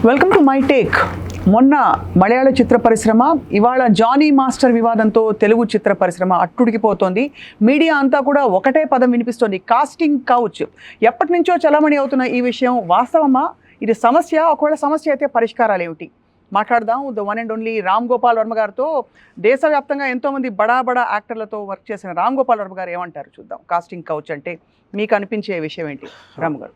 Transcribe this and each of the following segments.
Welcome to my take. మొన్న మలయాళ చిత్ర పరిశ్రమ, ఇవాళ జానీ మాస్టర్ వివాదంతో తెలుగు చిత్ర పరిశ్రమ అట్టుడికిపోతోంది. మీడియా అంతా కూడా ఒకటే పదం వినిపిస్తోంది, కాస్టింగ్ కౌచ్. ఎప్పటి నుంచో చలామణి అవుతున్న ఈ విషయం వాస్తవమా? ఇది సమస్య? ఒకవేళ సమస్య అయితే పరిష్కారాలు ఏమిటి? మాట్లాడదాం the one and only Ram Gopal Varma గారితో. దేశవ్యాప్తంగా ఎంతోమంది బడా యాక్టర్లతో వర్క్ చేసిన రామ్ గోపాల్ వర్మ గారు ఏమంటారు చూద్దాం. కాస్టింగ్ కౌచ్ అంటే మీకు అనిపించే విషయం ఏంటి రామ్ గారు?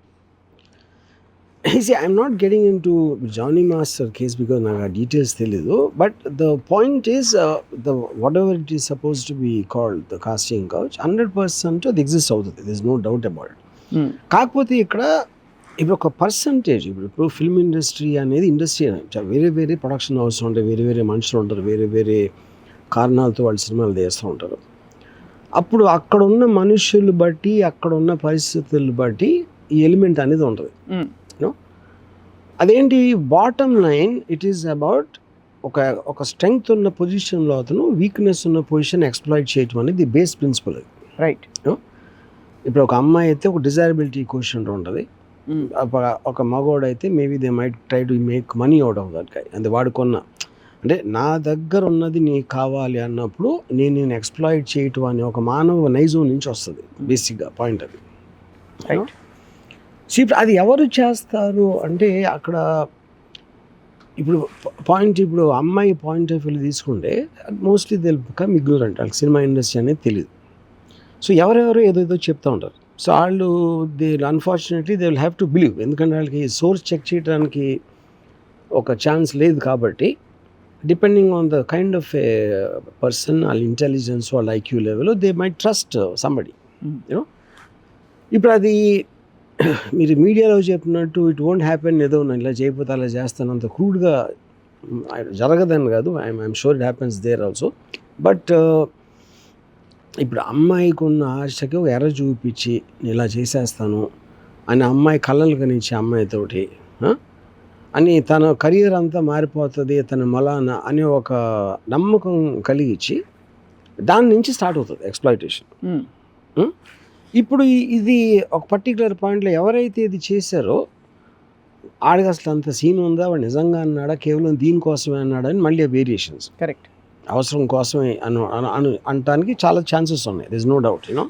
See, I'm not getting into Johnny Master case because naga details telidu, but the point is whatever it is supposed to be called the casting couch 100% it exists out there. There's no doubt about it. కాకపోతే ఇక్కడ ఇప్పుడు ఒక percentage, ఇప్పుడు film industry అనేది industry వేరే వేరే production house ఉంటాయి, వేరే వేరే మనుషులు ఉంటారు, వేరే వేరే కారణాలతో వాళ్ళు సినిమాలు తీస్తూ ఉంటారు. అప్పుడు అక్కడ ఉన్న మనుషులు బట్టి, అక్కడ ఉన్న పరిస్థితులు బట్టి ఈ ఎలిమెంట్ అనేది ఉంటుంది. అదేంటి, bottom line it is about ఒక స్ట్రెంగ్త్ ఉన్న పొజిషన్లో అతను వీక్నెస్ ఉన్న పొజిషన్ ఎక్స్ప్లాయిట్ చేయటం అనేది బేస్ ప్రిన్సిపల్ అది. రైట్. ఇప్పుడు ఒక అమ్మాయి అయితే ఒక డిజైరబిలిటీ క్వశ్చన్ ఉంటుంది, ఒక మగోడు అయితే maybe they might try to make money out of that guy. అంటే వాడుకున్న అంటే నా దగ్గర ఉన్నది నీకు కావాలి అన్నప్పుడు నేను ఎక్స్ప్లాయిట్ చేయటం అని ఒక మానవ నైజం నుంచి వస్తుంది బేసిక్గా పాయింట్ అది. రైట్. ఇప్పుడు అది ఎవరు చేస్తారు అంటే అక్కడ ఇప్పుడు పాయింట్, ఇప్పుడు అమ్మాయి పాయింట్ ఆఫ్ వ్యూ తీసుకుంటే మోస్ట్లీ దే బికమ్ ఇగ్నోరెంట్. వాళ్ళకి సినిమా ఇండస్ట్రీ అనేది తెలియదు. సో ఎవరెవరో ఏదో చెప్తూ ఉంటారు. సో వాళ్ళు unfortunately they will have to believe, ఎందుకంటే వాళ్ళకి సోర్స్ చెక్ చేయడానికి ఒక ఛాన్స్ లేదు కాబట్టి depending on the kind of a person, వాళ్ళ ఇంటెలిజెన్స్, వాళ్ళ IQ level, they might trust somebody. You know ఇప్పుడు అది మీరు మీడియాలో చెప్పినట్టు ఇట్ వోంట్ హ్యాపెన్, ఏదో ఇలా చేయకపోతే అలా చేస్తాను అంత క్రూడ్గా జరగదని కాదు. I'm sure it happens there also. But ఇప్పుడు అమ్మాయికి ఉన్న ఆశకి ఒక ఎర్ర చూపించి నేను ఇలా చేసేస్తాను అని అమ్మాయి కళ్ళలు కనిచ్చే అమ్మాయితోటి అని తన కెరీర్ అంతా మారిపోతుంది తన మలాన అని ఒక నమ్మకం కలిగించి దాని నుంచి స్టార్ట్ అవుతుంది ఎక్స్ప్లాయిటేషన్. ఇప్పుడు ఇది ఒక పర్టికులర్ పాయింట్లో ఎవరైతే ఇది చేశారో ఆడికి అసలు అంత సీన్ ఉందా, వాడు నిజంగా అన్నాడా, కేవలం దీనికోసమే అన్నాడా అని మళ్ళీ వేరియేషన్స్. కరెక్ట్. అవసరం కోసమే అనటానికి చాలా ఛాన్సెస్ ఉన్నాయి, దిస్ నో డౌట్. యూనో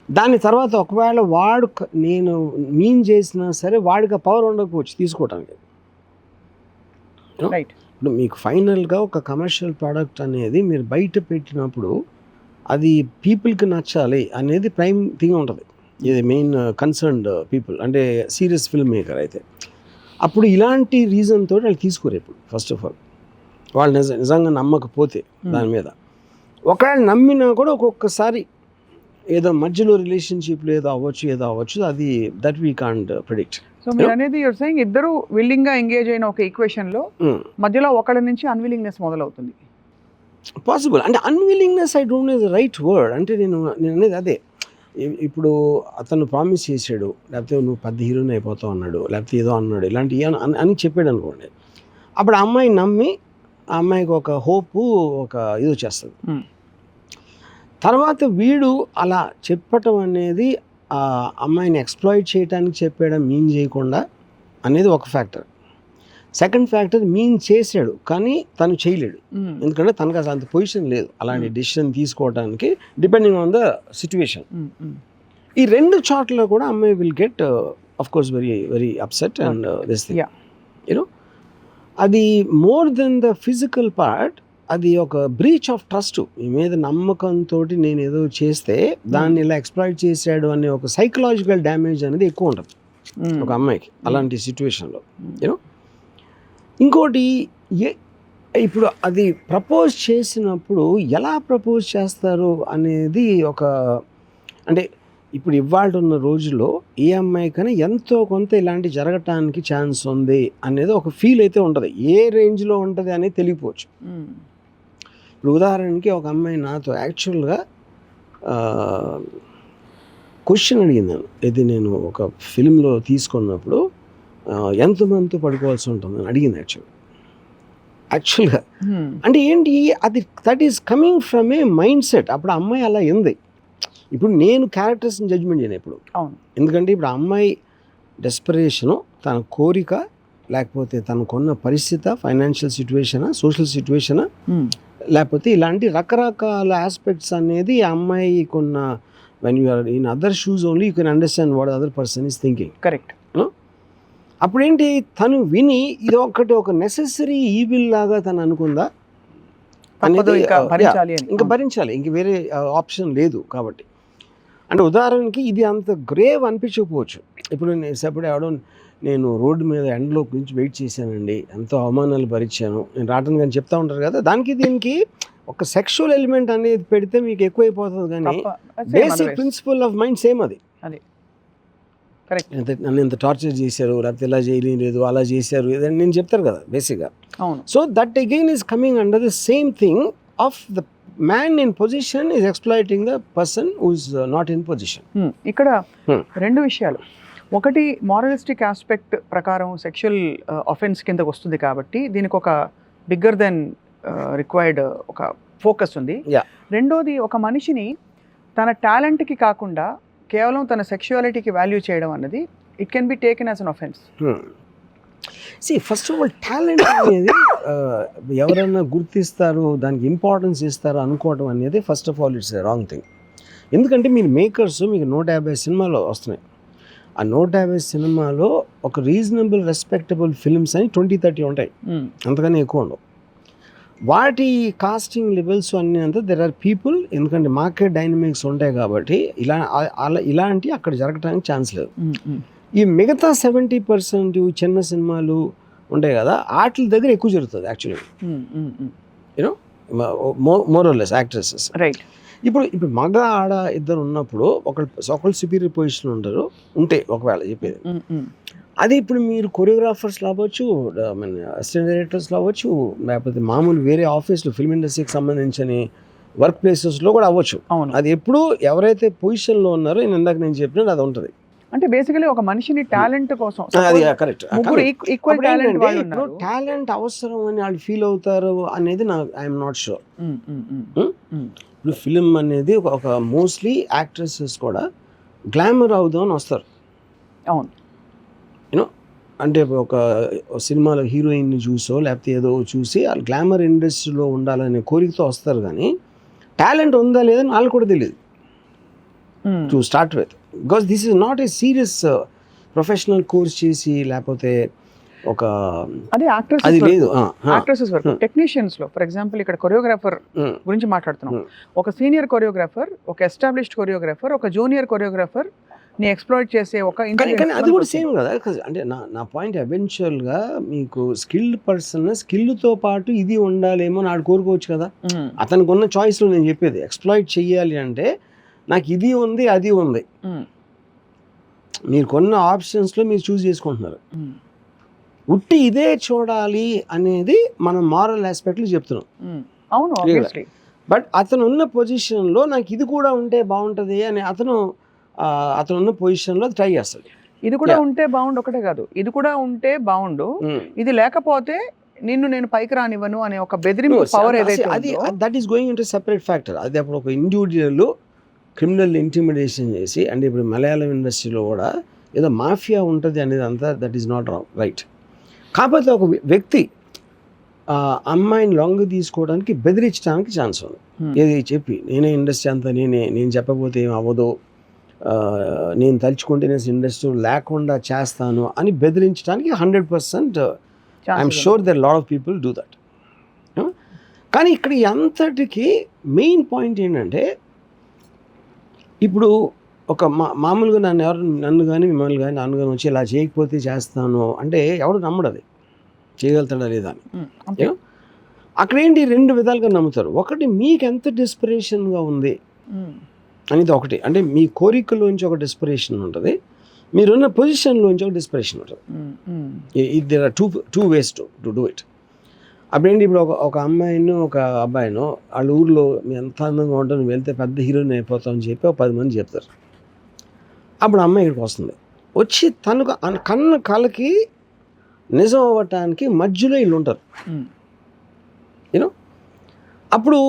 దాని తర్వాత ఒకవేళ వాడు నేను మీన్ చేసినా సరే వాడికి పవర్ ఉండకపోవచ్చు తీసుకోవటానికి. రైట్. ఇప్పుడు మీకు ఫైనల్గా ఒక కమర్షియల్ ప్రోడక్ట్ అనేది మీరు బయట పెట్టినప్పుడు అది పీపుల్కి నచ్చాలి అనేది ప్రైమ్ థింగ్ ఉంటుంది. ఇది మెయిన్ కన్సర్న్డ్ పీపుల్, అంటే సీరియస్ ఫిల్మ్ మేకర్ అయితే. అప్పుడు ఇలాంటి రీజన్తో వాళ్ళు తీసుకోరు ఇప్పుడు. ఫస్ట్ ఆఫ్ ఆల్ వాళ్ళు నిజంగా నమ్మకపోతే దాని మీద, ఒకవేళ నమ్మినా కూడా ఒక్కొక్కసారి ఏదో మధ్యలో రిలేషన్షిప్లో ఏదో అవ్వచ్చు, అది that we can't predict. So మీరు అనేది యూర్ సేయింగ్ ఇద్దరు విల్లింగ్ గా ఎంగేజ్ అయిన ఒక ఈక్వేషన్లో మధ్యలో ఒకళ్ళ నుంచి అన్విల్లింగ్నెస్ మొదలవుతుంది. పాసిబుల్. అంటే unwillingness I don't know the right word. అంటే నేను అనేది అదే, ఇప్పుడు అతను ప్రామిస్ చేసాడు, లేకపోతే నువ్వు పెద్ద హీరోని అయిపోతావు అన్నాడు, లేకపోతే ఏదో అన్నాడు, ఇలాంటి అని చెప్పాడు అనుకోండి. అప్పుడు ఆ అమ్మాయి నమ్మి ఆ అమ్మాయికి ఒక హోపు, ఒక ఇది వచ్చేస్తుంది. తర్వాత వీడు అలా చెప్పటం అనేది ఆ అమ్మాయిని ఎక్స్ప్లాయిట్ చేయడానికి చెప్పడం మీన్ చేయకుండా అనేది ఒక ఫ్యాక్టర్. సెకండ్ ఫ్యాక్టర్, మీన్ చేశాడు కానీ తను చేయలేడు, ఎందుకంటే తనకు అసలు అంత పొజిషన్ లేదు అలాంటి డెసిషన్ తీసుకోవడానికి, డిపెండింగ్ ఆన్ ద సిచ్యువేషన్. ఈ రెండు చోట్ల కూడా అమ్మాయి will get of course very very upset and this thing. You know అది more than the physical part, అది ఒక బ్రీచ్ ఆఫ్ ట్రస్ట్. మీ మీద నమ్మకంతో నేను ఏదో చేస్తే దాన్ని ఇలా ఎక్స్ప్లాయిట్ చేశాడు అనే ఒక సైకలాజికల్ డ్యామేజ్ అనేది ఎక్కువ ఉంటుంది ఒక అమ్మాయికి అలాంటి సిచ్యువేషన్లో. యూనో ఇంకోటి, ఇప్పుడు అది ప్రపోజ్ చేసినప్పుడు ఎలా ప్రపోజ్ చేస్తారు అనేది ఒక, అంటే ఇప్పుడు ఇవాళ ఉన్న రోజుల్లో ఏ అమ్మాయికైనా ఎంతో కొంత ఇలాంటి జరగటానికి ఛాన్స్ ఉంది అనేది ఒక ఫీల్ అయితే ఉంటుంది. ఏ రేంజ్లో ఉంటుంది అనేది తెలియపోవచ్చు. ఇప్పుడు ఉదాహరణకి ఒక అమ్మాయి నాతో యాక్చువల్గా క్వశ్చన్ అడిగిందాను, ఇది నేను ఒక ఫిల్మ్లో తీసుకున్నప్పుడు ఎంతమందితో పడుకోవాల్సి ఉంటుందని అడిగింది యాక్చువల్గా. అంటే ఏంటి అది, that is coming from A mind set. అప్పుడు అమ్మాయి అలా ఉంది. ఇప్పుడు నేను క్యారెక్టర్స్ని జడ్జ్మెంట్ చేయను ఎప్పుడు, ఎందుకంటే ఇప్పుడు అమ్మాయి డెస్పరేషను, తన కోరిక, లేకపోతే తనకున్న పరిస్థితి, ఫైనాన్షియల్ సిచ్యువేషనా, సోషల్ సిచ్యువేషనా, లేకపోతే ఇలాంటి రకరకాల ఆస్పెక్ట్స్ అనేది ఆ అమ్మాయికున్న when you are in other shoes only you can understand what other person is thinking. Correct. అప్పుడేంటి తను విని ఇది ఒక నెసెసరీ ఈవిల్ లాగా తను అనుకుందా అనేది ఇంకా భరించాలి, ఇంక వేరే ఆప్షన్ లేదు. కాబట్టి అంటే ఉదాహరణకి ఇది అంత గ్రేవ్ అనిపించకపోవచ్చు. ఇప్పుడు నేను సెపరేట్ అవడం, నేను రోడ్డు మీద ఎండలో గురించి వెయిట్ చేశానండి, ఎంతో అవమానాలు భరించాను, నేను రావటం కానీ చెప్తా ఉంటారు కదా, దానికి దీనికి ఒక సెక్షువల్ ఎలిమెంట్ అనేది పెడితే మీకు ఎక్కువైపోతుంది. కానీ basic principle of mind same అది. నన్ను ఎంత టార్చర్ చేశారు, లేకపోతే ఇలా చేయలేదు, అలా చేశారు, ఇదని నేను చెప్తారు కదా బేసిక్గా. So that again is coming under the same thing of the man in position is exploiting the person who is not in position. ఇక్కడ రెండు విషయాలు. ఒకటి, మారలిస్టిక్ ఆస్పెక్ట్ ప్రకారం సెక్షువల్ అఫెన్స్ కిందకు వస్తుంది కాబట్టి దీనికి ఒక బిగ్గర్ దెన్ రిక్వైర్డ్ ఒక ఫోకస్ ఉంది. రెండోది, ఒక మనిషిని తన టాలెంట్కి కాకుండా కేవలం తన సెక్షువాలిటీకి వాల్యూ చేయడం అన్నది it can be taken as an offence. First of all talent అనేది ఎవరన్నా గుర్తిస్తారు, దానికి ఇంపార్టెన్స్ ఇస్తారు అనుకోవడం అనేది first of all it's wrong thing. ఎందుకంటే మీరు మేకర్స్, మీకు 150 సినిమాలు వస్తున్నాయి. ఆ 150 సినిమాలో ఒక రీజనబుల్ రెస్పెక్టబుల్ ఫిల్మ్స్ అని 20-30 ఉంటాయి, అంతకన్నా ఎక్కువ ఉండవు. వాటి కాస్టింగ్ లెవెల్స్ అన్నీ అంతా దెర్ ఆర్ పీపుల్, ఎందుకంటే మార్కెట్ డైనమిక్స్ ఉంటాయి కాబట్టి ఇలాంటి అక్కడ జరగడానికి ఛాన్స్ లేదు. ఈ మిగతా 70% చిన్న సినిమాలు ఉంటాయి కదా, వాటి దగ్గర ఎక్కువ జరుగుతుంది యాక్చువల్లీ, యూనో, మోరల్లెస్ యాక్ట్రెసెస్. రైట్. ఇప్పుడు మగ ఆడ ఇద్దరు ఉన్నప్పుడు ఒకళ్ళు సుపీరియర్ పొజిషన్ ఉంటారు, ఉంటే ఒకవేళ చెప్పేది అది. ఇప్పుడు మీరు కొరియోగ్రాఫర్స్లో అవ్వచ్చు, అసిస్టెంట్ డైరెక్టర్స్లో అవ్వచ్చు, లేకపోతే మామూలు వేరే ఆఫీస్లో ఫిల్మ్ ఇండస్ట్రీకి సంబంధించిన వర్క్ ప్లేసెస్లో కూడా అవ్వచ్చు. అది ఎప్పుడు ఎవరైతే పొజిషన్లో ఉన్నారో ఇందాక నేను చెప్పినట్టు అది ఉంటుంది. అంటే బేసికలీ ఒక మనిషిని టాలెంట్ కోసం, అది కరెక్ట్, ఈక్వల్ టాలెంట్, ఇప్పుడు టాలెంట్ అవసరం అని వాళ్ళు ఫీల్ అవుతారు అనేది ఐఎమ్ నాట్ షూర్. ఇప్పుడు ఫిలిం అనేది ఒక మోస్ట్లీ యాక్ట్రెసెస్ కూడా గ్లామర్ అవుదాం అని వస్తారు. అవును, యూనో, అంటే ఒక సినిమాలో హీరోయిన్ని చూసో లేకపోతే ఏదో చూసి వాళ్ళు గ్లామర్ ఇండస్ట్రీలో ఉండాలనే కోరికతో వస్తారు. కానీ టాలెంట్ ఉందా లేదని వాళ్ళు కూడా తెలియదు to start with. Because this is not a serious professional course చేసి లేకపోతే ఒక అది అది లేదు. Actresses work. టెక్నీషియన్స్ లో ఫర్ ఎగ్జాంపుల్ ఇక్కడ కొరియోగ్రాఫర్ గురించి మాట్లాడుతున్నాం. ఒక సీనియర్ కొరియోగ్రాఫర్, ఒక ఎస్టాబ్లిష్డ్ కొరియోగ్రాఫర్, ఒక జూనియర్ కొరియోగ్రాఫర్ ని ఎక్స్ప్లాయిట్ చేసే ఒక కానీ అది కూడా సేమ్ కదా. అంటే నా పాయింట్ ఎవెన్చువల్గా మీకు స్కిల్డ్ పర్సన్ స్కిల్తో పాటు ఇది ఉండాలేమో నాడు కోరుకోవచ్చు కదా. అతనికి ఉన్న చాయిస్లో నేను చెప్పేది ఎక్స్ప్లాయిట్ చెయ్యాలి అంటే నాకు ఇది ఉంది అది ఉంది, మీరు కొన్న ఆప్షన్స్లో మీరు చూస్ చేసుకుంటున్నారు. ఉట్టి ఇదే చూడాలి అనేది మనం మారల్ ఆస్పెక్ట్లో చెప్తున్నాం. అవును, బట్ అతను ఉన్న పొజిషన్లో నాకు ఇది కూడా ఉంటే బాగుంటుంది అని అతను ఉన్న పొజిషన్లో ట్రై చేస్తాడు. ఇది కూడా ఉంటే బాగుండు ఒకటే కాదు, ఇది కూడా ఉంటే బాగుండు, ఇది లేకపోతే నేను పైకి రానివ్వను అనే ఒక బెదిరింపు పవర్ ఏదైతే అది that is going into separate factor. అది అప్పుడు ఒక ఇండివిజువల్ క్రిమినల్ ఇంటిమిడేషన్ చేసి, అంటే ఇప్పుడు మలయాళం ఇండస్ట్రీలో కూడా ఏదో మాఫియా ఉంటుంది అనేది అంతా దట్ ఈస్ నాట్ రైట్. కాకపోతే ఒక వ్యక్తి అమ్మాయిని లొంగ తీసుకోవడానికి బెదిరించడానికి ఛాన్స్ ఉంది. ఏది చెప్పి నేనే ఇండస్ట్రీ అంతా నేను చెప్పకపోతే ఏం అవ్వదు, నేను తలుచుకుంటే నేను ఇండస్ట్రీ లేకుండా చేస్తాను అని బెదిరించడానికి 100% I'm sure there lot of people do that. కానీ ఇక్కడ అంతటికి మెయిన్ పాయింట్ ఏంటంటే, ఇప్పుడు ఒక మామూలుగా నన్ను కానీ మిమ్మల్ని కానీ నన్ను కానీ వచ్చి ఇలా చేయకపోతే చేస్తాను అంటే ఎవడు నమ్మడు అది చేయగలుగుతాడా లేదా అని. అక్కడేంటి 2 విధాలుగా నమ్ముతారు. ఒకటి, మీకు ఎంత డెస్పరేషన్గా ఉంది అనేది ఒకటి, అంటే మీ కోరికలోంచి ఒక డెస్పరేషన్ ఉంటుంది, మీరున్న పొజిషన్లోంచి ఒక డెస్పరేషన్ ఉంటుంది. There are two ways to do it. అప్పుడేంటి, ఇప్పుడు ఒక అమ్మాయిను ఒక అబ్బాయిను వాళ్ళ ఊర్లో మీ ఎంత అందంగా ఉంటావు, నువ్వు వెళ్తే పెద్ద హీరోయిన్ అయిపోతావు అని చెప్పి 10 మంది చెప్తారు. అప్పుడు అమ్మాయి ఇక్కడికి వస్తుంది, వచ్చి తనకు కన్న కళకి నిజం అవ్వటానికి మధ్యలో వీళ్ళు ఉంటారు. యూనో, అప్పుడు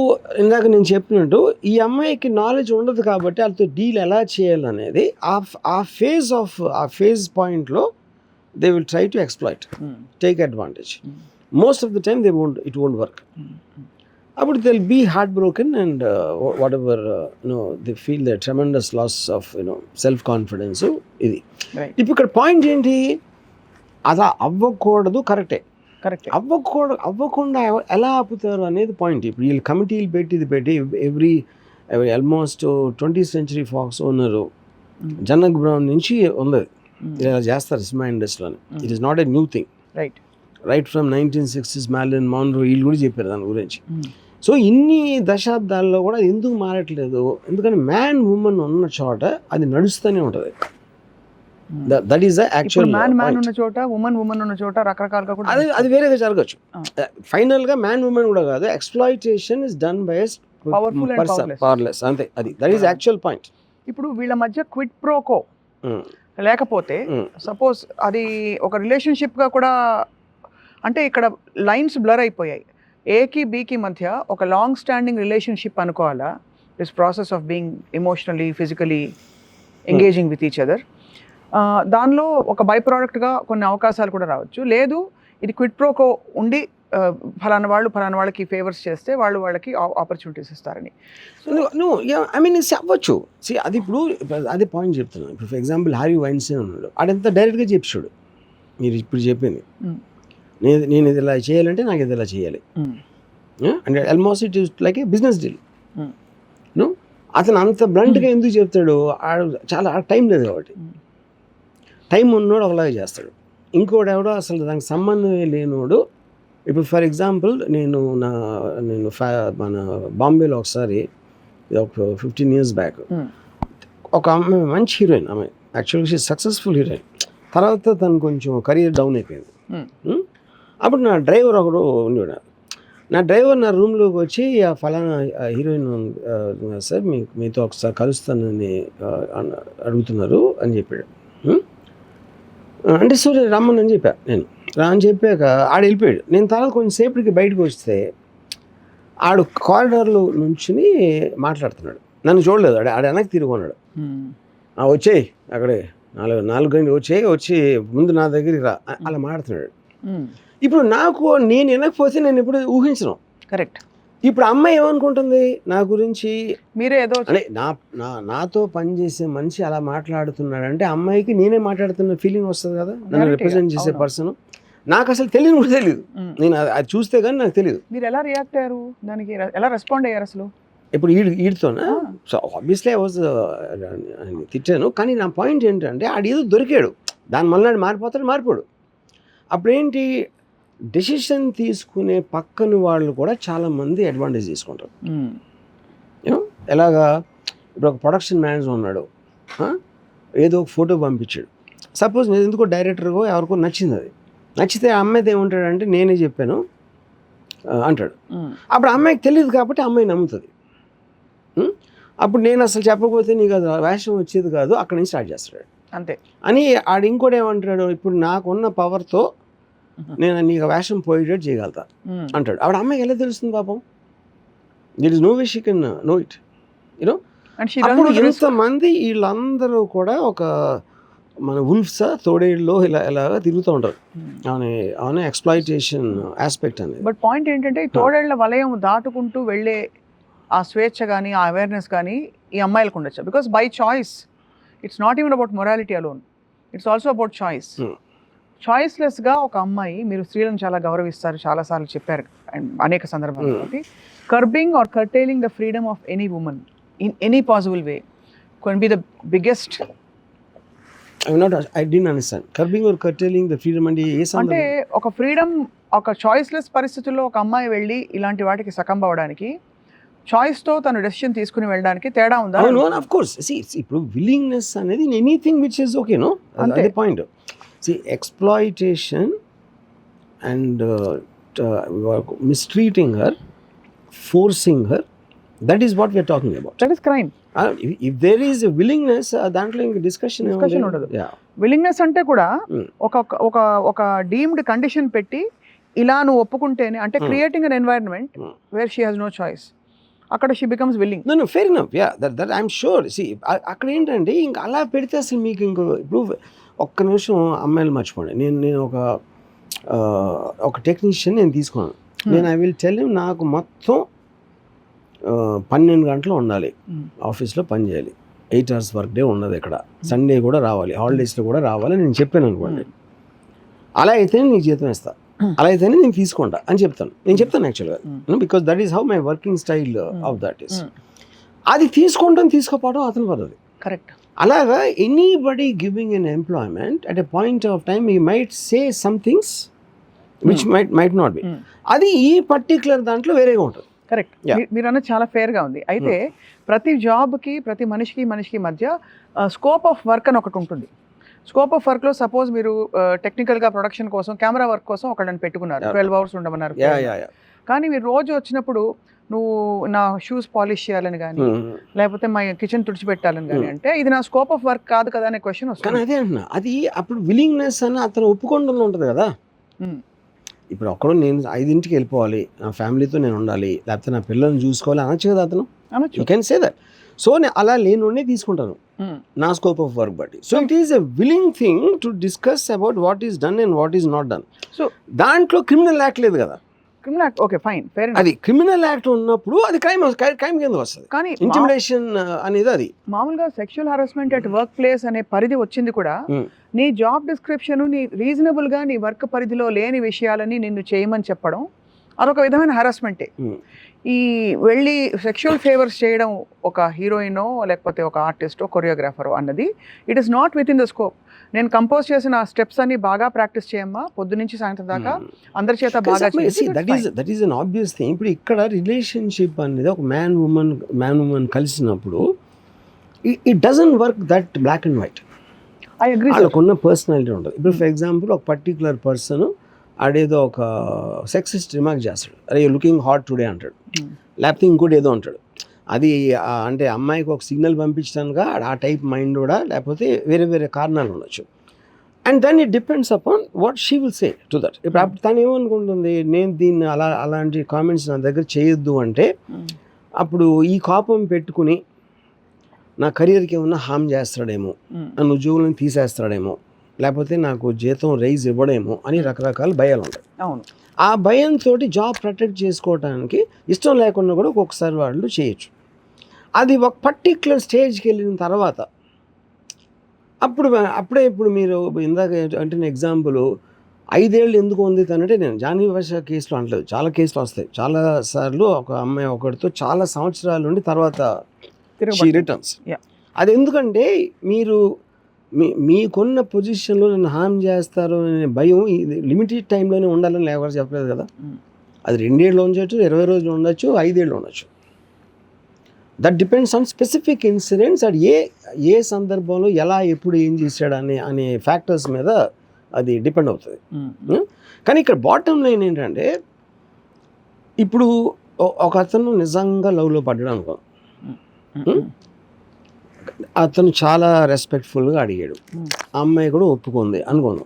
ఇందాక నేను చెప్పినట్టు ఈ అమ్మాయికి నాలెడ్జ్ ఉండదు కాబట్టి వాళ్ళతో డీల్ ఎలా చేయాలనేది ఆ ఫేజ్ పాయింట్లో they will try to exploit, take advantage. Most of the time it won't work. అప్పుడు they will be heart broken and whatever they feel the tremendous loss of self confidence. ఇది ఇప్పుడు ఇక్కడ point ఏంటి, అలా అవ్వకూడదు, కరెక్టే. అవ్వకుండా ఎలా ఆపుతారు అనేది పాయింట్. ఇప్పుడు వీళ్ళు కమిటీలు పెట్టి every almost 20th Century Fox owner జనక్ బ్రౌన్ నుంచి ఉంది, ఇలా చేస్తారు సినిమా ఇండస్ట్రీలోని. It is not a new thing. Right from 1960s Marilyn Monroe వీళ్ళు కూడా చెప్పారు దాని గురించి. సో ఇన్ని దశాబ్దాల్లో కూడా ఎందుకు మారట్లేదు, ఎందుకంటే మ్యాన్ ఉమెన్ ఉన్న చోట అది నడుస్తూనే ఉంటుంది. That is the actual man ఉన్న చోట ఉమెన్ ఉన్న చోట రకరకాలుగా కూడా అది వేరేగా జరగచ్చు. ఫైనల్ గా మ్యాన్ ఉమెన్ కూడా కాదు, exploitation is done by powerless, అంతే. అది దట్ ఈస్ యాక్చువల్ పాయింట్. ఇప్పుడు వీళ్ళ మధ్య క్విడ్ ప్రోకో లేకపోతే సపోజ్ అది ఒక రిలేషన్షిప్ గా కూడా, అంటే ఇక్కడ లైన్స్ బ్లర్ అయిపోయాయి. ఏకి బీకి మధ్య ఒక లాంగ్ స్టాండింగ్ రిలేషన్షిప్ అనుకోవాలా, this process of being emotionally physically engaging with each other. దానిలో ఒక బై ప్రోడక్ట్గా కొన్ని అవకాశాలు కూడా రావచ్చు. లేదు ఇది క్విడ్ ప్రోకో ఉండి ఫలానా వాళ్ళకి ఫేవర్స్ చేస్తే వాళ్ళకి ఆపర్చునిటీస్ ఇస్తారని. ఐ మీన్ అవ్వచ్చు. అది ఇప్పుడు అదే పాయింట్ చెప్తున్నాను. ఇప్పుడు ఫర్ ఎగ్జాంపుల్ హార్వీ వైన్స్టైన్ ఉన్నాడు, ఆడంతా డైరెక్ట్గా చెప్పాడు మీరు ఇప్పుడు చెప్పింది, నేను ఇది ఇలా చేయాలంటే నాకు ఇది ఇలా చేయాలి. And almost it is like A business deal. అతను అంత బ్లంట్గా ఎందుకు చెప్తాడు, చాలా టైం లేదు కాబట్టి. టైం ఉన్నోడు ఒకలాగా చేస్తాడు, ఇంకోటి ఎవడో అసలు దానికి సంబంధమే లేనోడు. ఇప్పుడు ఫర్ ఎగ్జాంపుల్ నేను మన బాంబేలో ఒకసారి ఒక 15 years బ్యాక్ ఒక అమ్మాయి మంచి హీరోయిన్, ఆమె యాక్చువల్గా షీ సక్సెస్ఫుల్ హీరోయిన్. తర్వాత తను కొంచెం కెరీర్ డౌన్ అయిపోయింది. అప్పుడు నా డ్రైవర్ ఒకడు ఉండేవాడు. నా డ్రైవర్ నా రూమ్లోకి వచ్చి ఆ ఫలానా హీరోయిన్ సార్ మీతో ఒకసారి కలుస్తానని అడుగుతున్నారు అని చెప్పాడు. అంటే సరే రమ్మని అని చెప్పా. నేను అని చెప్పాక ఆడు వెళ్ళిపోయాడు. నేను తర్వాత కొంచెం సేపటికి బయటకు వస్తే ఆడు కారిడార్లో నుంచుని మాట్లాడుతున్నాడు. నన్ను చూడలేదు, ఆడు వెనక్కి తిరుగున్నాడు. వచ్చేయి అక్కడే 4 గంటలు వచ్చి ముందు నా దగ్గరికి రా అలా మాట్లాడుతున్నాడు. ఇప్పుడు నేను వినకపోతే నేను ఇప్పుడు ఊహించను. కరెక్ట్. ఇప్పుడు అమ్మాయి ఏమనుకుంటుంది నా గురించి, మీరే ఏదో అంటే నాతో పనిచేసే మనిషి అలా మాట్లాడుతున్నాడంటే అమ్మాయికి నేనే మాట్లాడుతున్న ఫీలింగ్ వస్తుంది కదా, నన్ను రిప్రజెంట్ చేసే పర్సన్. నాకు అసలు తెలియదు కూడా తెలియదు, నేను అది చూస్తే కానీ నాకు తెలియదు. మీరు ఎలా రియాక్ట్ అయ్యారు, దానికి ఎలా రెస్పాండ్ అయ్యారు అసలు? ఇప్పుడు వీడితోనా? సో ఆబ్వియస్లీ ఐ వాజ్ తిట్టాను. కానీ నా పాయింట్ ఏంటంటే ఆడు ఏదో దొరికాడు, దాని మళ్ళీ మారిపోడు. అప్పుడేంటి, డెసిషన్ తీసుకునే పక్కన వాళ్ళు కూడా చాలామంది అడ్వాంటేజ్ తీసుకుంటారు. ఎలాగా, ఇప్పుడు ఒక ప్రొడక్షన్ మేనేజర్ ఉన్నాడు, ఏదో ఒక ఫోటో పంపించాడు. సపోజ్ నేను ఎందుకో డైరెక్టర్గో ఎవరికో నచ్చింది, అది నచ్చితే ఆ అమ్మాయితో ఏముంటాడంటే నేనే చెప్పాను అంటాడు. అప్పుడు అమ్మాయికి తెలియదు కాబట్టి అమ్మాయి నమ్ముతుంది. అప్పుడు నేను అసలు చెప్పకపోతే నీకు అది వేషం వచ్చేది కాదు, అక్కడి నుంచి స్టార్ట్ చేస్తాడు అంతే అని. ఆడు ఇంకోటి ఏమంటాడు, ఇప్పుడు నాకున్న పవర్తో నేను నీకు వేషం పోయేటట్టు చేయగలుగుతా అంటాడు. ఆవిడ అమ్మాయికి ఎలా తెలుస్తుంది పాపం? There is no way she can know it, you know. అప్పుడు ఎంతమంది వీళ్ళందరూ కూడా ఒక మన వుల్ఫ్స్ తోడేళ్ళు ఇలాగా తిరుగుతూ ఉంటారు. అవునే ఎక్స్ప్లాయిటేషన్ ఆస్పెక్ట్ అనేది. బట్ పాయింట్ ఏంటంటే, తోడేళ్ల వలయం దాటుకుంటూ వెళ్ళే ఆ స్వేచ్ఛ కానీ ఆ అవేర్నెస్ కానీ ఈ అమ్మాయిలకు ఉండొచ్చు. Because by choice, it's not even about morality alone, it's also about choice. చాయిస్లెస్గా ఒక అమ్మాయి, మీరు స్త్రీలను చాలా గౌరవిస్తారు, చాలాసార్లు చెప్పారు అనేక సందర్భాల్లో, curbing or curtailing the freedom of any women in any possible way can be the biggest. I didn't understand. Curbing or curtailing the freedom అంటే ఒక ఫ్రీడమ్, ఒక చాయిస్లెస్ పరిస్థితుల్లో ఒక అమ్మాయి వెళ్ళి ఇలాంటి వాటికి సకంబ్ అవ్వడానికి, చాయిస్తో తను డెసిషన్ తీసుకుని వెళ్ళడానికి తేడా ఉందా? Of course. ఇప్పుడు విల్లింగ్నెస్ అనేది anything which is okay, no, అదే point. Exploitation and mistreating her, forcing her, that is what we are talking about. That is crime. If there is a willingness, దాంట్లో ఇంకా discussion ఉండదు. Willingness అంటే కూడా ఒక deemed condition పెట్టి ఇలా నువ్వు ఒప్పుకుంటేనే, అంటే creating an environment where she has no choice, అక్కడ she becomes willing. No fair enough, ya, that I'm sure. అక్కడ ఏంటంటే ఇంకా అలా పెడితే అసలు మీకు ఇంకో ఇప్పుడు ఒక్క నిమిషం అమ్మాయిలు మర్చిపోండి. నేను ఒక టెక్నీషియన్ నేను తీసుకున్నాను. నేను ఐ విల్ టెల్ హిమ్ నాకు మొత్తం 12 గంటలు ఉండాలి ఆఫీస్లో పని చేయాలి. 8 hours వర్క్ డే ఉన్నది ఇక్కడ. సండే కూడా రావాలి, హాలిడేస్లో కూడా రావాలి నేను చెప్పాను అనుకోండి. అలా అయితేనే నీకు జీతం ఇస్తా, అలా అయితేనే నేను తీసుకుంటా అని చెప్తాను. నేను చెప్తాను యాక్చువల్గా, because that is how my working style of that is. అది తీసుకుంటాం తీసుకోపోవడం అతని పద్ధతి. కరెక్ట్. అలాగా anybody giving N employment at a point of time you might say some things which might not be. అది ఈ పర్టికులర్ దాంట్లో వేరేగా ఉంటుంది. కరెక్ట్. మీరు అన్నది చాలా ఫేర్గా ఉంది. అయితే ప్రతి జాబ్కి ప్రతి మనిషికి మధ్య స్కోప్ ఆఫ్ వర్క్ అని ఒకటి ఉంటుంది. స్కోప్ ఆఫ్ వర్క్లో సపోజ్ మీరు టెక్నికల్గా ప్రొడక్షన్ కోసం కెమెరా వర్క్ కోసం ఒకళ్ళని పెట్టుకున్నారు, 12 hours ఉండమన్నారు. కానీ మీరు రోజు వచ్చినప్పుడు నువ్వు నా షూస్ పాలిష్ చేయాలని కానీ లేకపోతే మా కిచెన్ తుడిచిపెట్టాలని కానీ అంటే ఇది నా స్కోప్ ఆఫ్ వర్క్ కాదు కదా అనే క్వశ్చన్ వస్తుంది. కానీ అదే అంటున్నా, అది అప్పుడు విల్లింగ్నెస్ అని అతను ఒప్పుకోవడంలో ఉంటుంది కదా. ఇప్పుడు ఒక్కడు నేను 5ంటికి వెళ్ళిపోవాలి, నా ఫ్యామిలీతో నేను ఉండాలి, లేకపోతే నా పిల్లల్ని చూసుకోవాలి అనొచ్చు కదా అతను. You can say that. So నేను అలా లేని తీసుకుంటాను నా స్కోప్ ఆఫ్ వర్క్ బట్టి. So it is a willing thing to discuss about what is done and what is not done. So దాంట్లో క్రిమినల్ యాక్ట్ లేదు కదా. Criminal act okay fine, fair. అది క్రిమినల్ యాక్ట్ ఉన్నప్పుడు అది క్రైమ్ కింద వస్తుంది. కానీ ఇంటిమిడేషన్ అనేది అది మామూలుగా sexual harassment at work place అనే పరిధి వచ్చింది కూడా నీ జాబ్ డిస్క్రిప్షన్ నీ రీజనబుల్గా నీ వర్క్ పరిధిలో లేని విషయాలని నిన్ను చేయమని చెప్పడం అదొక విధమైన హరాస్మెంటే. ఈ వెళ్ళి సెక్షువల్ ఫేవర్స్ చేయడం ఒక హీరోయినో లేకపోతే ఒక ఆర్టిస్టో కొరియోగ్రాఫరో అన్నది it is not with in the scope. నేను కంపోజ్ చేసిన స్టెప్స్ అన్ని బాగా ప్రాక్టీస్ చేయమ్మా పొద్దు నుంచి సాయంత్రం దాకా అందరి చేత బాగా చేసి that is an obvious thing. ఇప్పుడు ఇక్కడ రిలేషన్షిప్ అనేది ఒక మ్యాన్ ఉమెన్ కలిసినప్పుడు it doesn't work that black and white. I agree. వాళ్ళకున్న పర్సనాలిటీ ఉంటుంది. ఇప్పుడు ఫర్ ఎగ్జాంపుల్ ఒక పర్టికులర్ పర్సన్ ఆడేదో ఒక సెక్సిస్ట్ రిమార్క్ చేస్తాడు, అరే యూ లుకింగ్ హాట్ టుడే అంటాడు, లేకపోతే ఇంకోటి ఏదో అంటాడు. అది అంటే అమ్మాయికి ఒక సిగ్నల్ పంపించడానికా ఆ టైప్ మైండ్ కూడా, లేకపోతే వేరే వేరే కారణాలు ఉండొచ్చు. And then it depends upon what she will say to that. ఇప్పుడు తను ఏమనుకుంటుంది, నేను దీన్ని అలాంటి కామెంట్స్ నా దగ్గర చేయొద్దు అంటే అప్పుడు ఈ కోపం పెట్టుకుని నా కెరియర్కి ఏమన్నా హామ్ చేస్తాడేమో, నన్ను ఉద్యోగులను తీసేస్తాడేమో, లేకపోతే నాకు జీతం రైజ్ ఇవ్వడేమో అని రకరకాల భయాలు ఉంటాయి. అవును. ఆ భయంతో జాబ్ ప్రొటెక్ట్ చేసుకోవడానికి ఇష్టం లేకుండా కూడా ఒక్కొక్కసారి వాళ్ళు చేయొచ్చు. ఒక పర్టిక్యులర్ స్టేజ్కి వెళ్ళిన తర్వాత అప్పుడే మీరు ఇందాక అంటే ఎగ్జాంపుల్ 5 ఏళ్ళు ఎందుకు ఉంది తనంటే, నేను జాన్వీ భాష కేసులో అంటలేదు, చాలా కేసులు వస్తాయి. చాలా సార్లు ఒక అమ్మాయి ఒకటితో చాలా సంవత్సరాల నుండి తర్వాత షీ రిటర్న్స్. అది ఎందుకంటే మీరు మీకున్న పొజిషన్లో నన్ను హామ్ చేస్తారు అనే భయం లిమిటెడ్ టైంలోనే ఉండాలని ఎవరు చెప్పలేదు కదా. అది 2 ఏళ్ళు ఉండొచ్చు, 20 రోజులు ఉండొచ్చు, 5 ఏళ్ళు ఉండొచ్చు. That depends on specific incidents. అది ఏ సందర్భంలో ఎలా ఎప్పుడు ఏం చేశాడు అనే ఫ్యాక్టర్స్ మీద అది డిపెండ్ అవుతుంది. కానీ ఇక్కడ బాటమ్ లైన్ ఏంటంటే, ఇప్పుడు ఒక అతను నిజంగా లవ్లో పడ్డాడు అనుకో, అతను చాలా రెస్పెక్ట్ఫుల్గా అడిగాడు, ఆ అమ్మాయి కూడా ఒప్పుకుంది అనుకోను.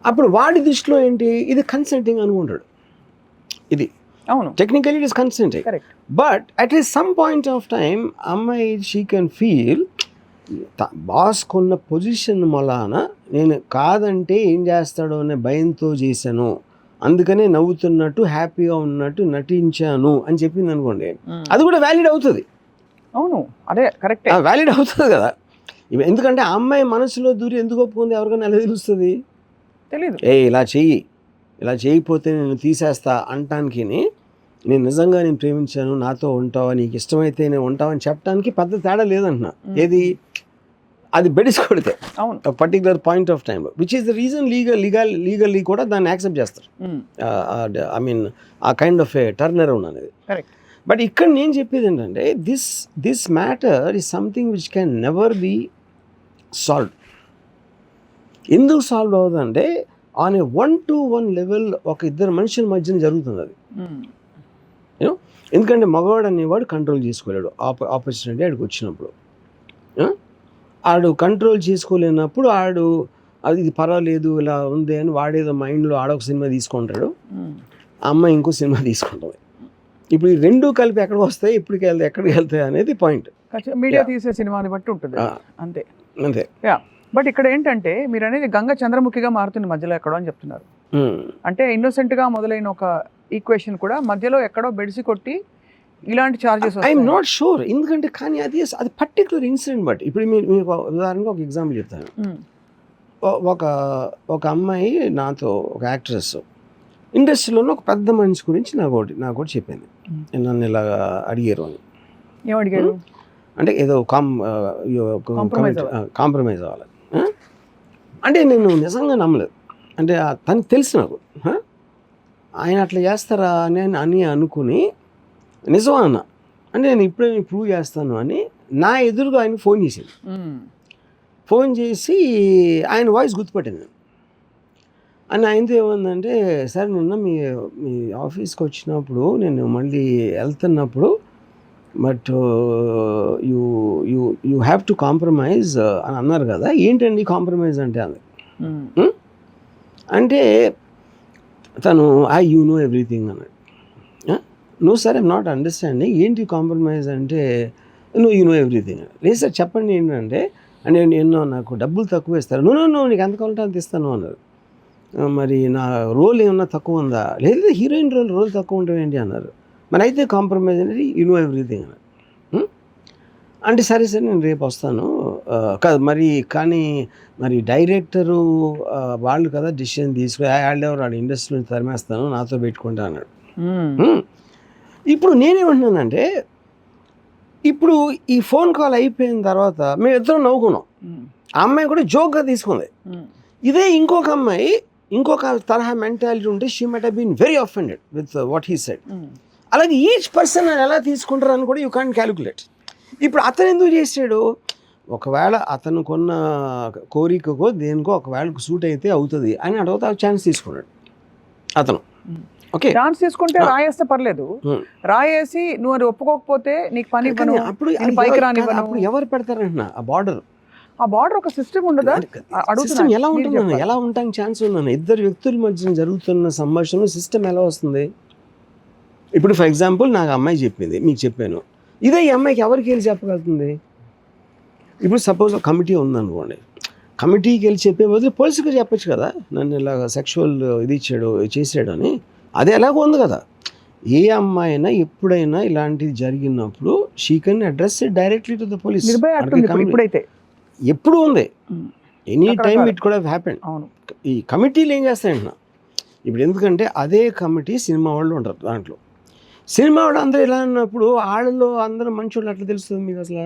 అప్పుడు వాడి దృష్టిలో ఏంటి, ఇది కన్సెంటింగ్ అనుకుంటాడు. ఇది అవును, technically it is consenting. But at some point of time అమ్మాయి షీ కెన్ ఫీల్ బాస్ కొన్న పొజిషన్ వలన నేను కాదంటే ఏం చేస్తాడో అనే భయంతో చేశాను, అందుకనే నవ్వుతున్నట్టు హ్యాపీగా ఉన్నట్టు నటించాను అని చెప్పింది అనుకోండి, అది కూడా వ్యాలిడ్ అవుతుంది. అవును, అదే కరెక్ట్, వ్యాలిడ్ అవుతుంది కదా. ఎందుకంటే ఆ అమ్మాయి మనసులో దూరి ఎందుకు ఒప్పుకుంది ఎవరికైనా ఎలా తెలుస్తుంది, తెలియదు. ఇలా చేయకపోతే నేను తీసేస్తా అంటానికి, నేను నిజంగా నేను ప్రేమించాను, నాతో ఉంటావా, నీకు ఇష్టమైతే నేను ఉంటావని చెప్పడానికి పెద్ద తేడా లేదంటున్నా. ఏది అది బెడిసి కొడితే పర్టికులర్ పాయింట్ ఆఫ్ టైంలో, which is the reason legally కూడా దాన్ని యాక్సెప్ట్ చేస్తారు. ఐ మీన్ ఆ kind of a turn around అనేది. బట్ ఇక్కడ నేను చెప్పేది ఏంటంటే, this matter is something which can never be solved. ఎందుకు సాల్వ్ అవుతుందంటే, ఆన్ ఏ 1-to-1 లెవెల్ ఒక ఇద్దరు మనుషుల మధ్యన జరుగుతుంది అది. యూనో, ఎందుకంటే మగవాడు అనేవాడు కంట్రోల్ చేసుకోలేడు. ఆపర్చునిటీ ఆడికి వచ్చినప్పుడు ఆడు కంట్రోల్ చేసుకోలేనప్పుడు అది ఇది పర్వాలేదు ఇలా ఉంది అని వాడేదో మైండ్లో ఆడొక సినిమా తీసుకుంటాడు, ఆ అమ్మాయి ఇంకో సినిమా తీసుకుంటుంది. ఇప్పుడు ఈ రెండు కలిపి ఎక్కడికి వస్తాయి, ఎక్కడికి వెళ్తాయి అనేది పాయింట్. మీడియా తీసే సినిమాని బట్టి ఉంటుంది. అంతే. బట్ ఇక్కడ ఏంటంటే మీరు అనేది గంగ చంద్రముఖిగా మారుతుంది మధ్యలో ఎక్కడో అని చెప్తున్నారు. అంటే ఇన్నోసెంట్గా మొదలైన ఒక ఈక్వేషన్ కూడా మధ్యలో ఎక్కడో బెడిసి కొట్టి ఇలాంటి చార్జెస్. ఐఎమ్ నాట్ షూర్, ఎందుకంటే కానీ అది పర్టికులర్ ఇన్సిడెంట్ బట్. ఇప్పుడు మీకు ఉదాహరణగా ఒక ఎగ్జాంపుల్ చెప్తాను. ఒక అమ్మాయి నాతో, ఒక యాక్ట్రెస్ ఇండస్ట్రీలోనే ఒక పెద్ద మనిషి గురించి నాకు ఒకటి చెప్పింది. నన్ను ఇలా అడిగారు అని. ఏమడిగారు అంటే ఏదో కాంప్రమైజ్ అవ్వాలి అంటే నేను నిజంగా నమ్మలేదు. అంటే తనకి తెలుసు నాకు ఆయన అట్లా చేస్తారా అని అనుకుని నిజమా అన్న అంటే నేను ఇప్పుడే ప్రూవ్ చేస్తాను అని నా ఎదురుగా ఆయన ఫోన్ చేసింది. ఫోన్ చేసి ఆయన వాయిస్ గుర్తుపట్టింది. అని ఆయనతో ఏమందంటే, సార్ నిన్న మీ ఆఫీస్కి వచ్చినప్పుడు నేను మళ్ళీ వెళ్తున్నప్పుడు but you have to compromise అని అన్నారు కదా, ఏంటండి కాంప్రమైజ్ అంటే అంది. అంటే తను యూ నో ఎవ్రీథింగ్ అన్నాడు. No sir I'm not understanding, ఏంటి కాంప్రమైజ్ అంటే యూ నో ఎవ్రీథింగ్. లేదు సార్ చెప్పండి ఏంటంటే, అంటే నేను నాకు డబ్బులు తక్కువ ఇస్తారు. నువ్వు నీకు ఎంత కావాలంటే అంత ఇస్తాను అన్నారు. మరి నా రోల్ ఏమన్నా తక్కువ ఉందా? లేదు హీరోయిన్ రోల్ తక్కువ ఉంటుంది ఏంటి అన్నారు. మరి అయితే కాంప్రమైజ్ అనేది యూ నో ఎవ్రీథింగ్ అన్నారు. అంటే సరే సరే నేను రేపు వస్తాను కాదు మరి డైరెక్టరు వాళ్ళు కదా డిసిషన్ తీసుకుని వాళ్ళ ఇండస్ట్రీని తరిమేస్తాను నాతో పెట్టుకుంటా అన్నాడు. ఇప్పుడు నేనేమంటున్నానంటే, ఇప్పుడు ఈ ఫోన్ కాల్ అయిపోయిన తర్వాత మేము ఇద్దరం నవ్వుకున్నాం. ఆ అమ్మాయి కూడా జోక్గా తీసుకుంది. ఇదే ఇంకొక అమ్మాయి ఇంకొక తరహా మెంటాలిటీ ఉంటే she might have been very offended with what he said. అలాగే ఈచ్ పర్సన్ ఎలా తీసుకుంటారు అని కూడా యూ క్యాన్ క్యాలిక్యులేట్. ఇప్పుడు అతను ఎందుకు చేసాడు, ఒకవేళ అతను కొన్న కోరికకో దేనికో ఒకవేళ సూట్ అయితే అవుతుంది అని అడుగుతా ఛాన్స్ తీసుకున్నాడు అతను. ఓకే, ఛాన్స్ తీసుకుంటే రాయేస్తే పర్లేదు, రాయేసి నువ్వు అది ఒప్పుకోకపోతే నీకు పని ఇవ్వను, పైకి రానివ్వను. అప్పుడు ఎవరు పెడతారంటున్నా ఆ బార్డర్? ఆ బార్డర్ ఒక సిస్టమ్ ఉండదా? సిస్టమ్ ఎలా ఉంటుంది, ఎలా ఉండడానికి ఛాన్స్ ఉందన్న? ఇద్దరు వ్యక్తుల మధ్య జరుగుతున్న సంభాషణ సిస్టమ్ ఎలా వస్తుంది? ఇప్పుడు ఫర్ ఎగ్జాంపుల్ నాకు అమ్మాయి చెప్పింది, మీకు చెప్పాను, ఇదే ఈ అమ్మాయికి ఎవరికి వెళ్ళి చెప్పగలుగుతుంది? ఇప్పుడు సపోజ్ కమిటీ ఉందనుకోండి, కమిటీకి వెళ్ళి చెప్పే బదులు పోలీసుకి చెప్పచ్చు కదా, నన్ను ఇలా సెక్షువల్ ఇది చేసాడు అని. అది ఎలాగో ఉంది కదా. ఏ అమ్మాయి అయినా ఎప్పుడైనా ఇలాంటిది జరిగినప్పుడు she can address it directly to the police. ఇప్పుడైతే ఎప్పుడు ఉంది, any time it could have happened. ఈ కమిటీలు ఏం చేస్తాయంటున్నా ఇప్పుడు, ఎందుకంటే అదే కమిటీ సినిమా వాళ్ళు ఉంటారు దాంట్లో. సినిమా వాళ్ళు అందరూ ఇలా అన్నప్పుడు వాళ్ళలో అందరూ మంచి వాళ్ళు అట్లా తెలుస్తుంది మీకు అసలు?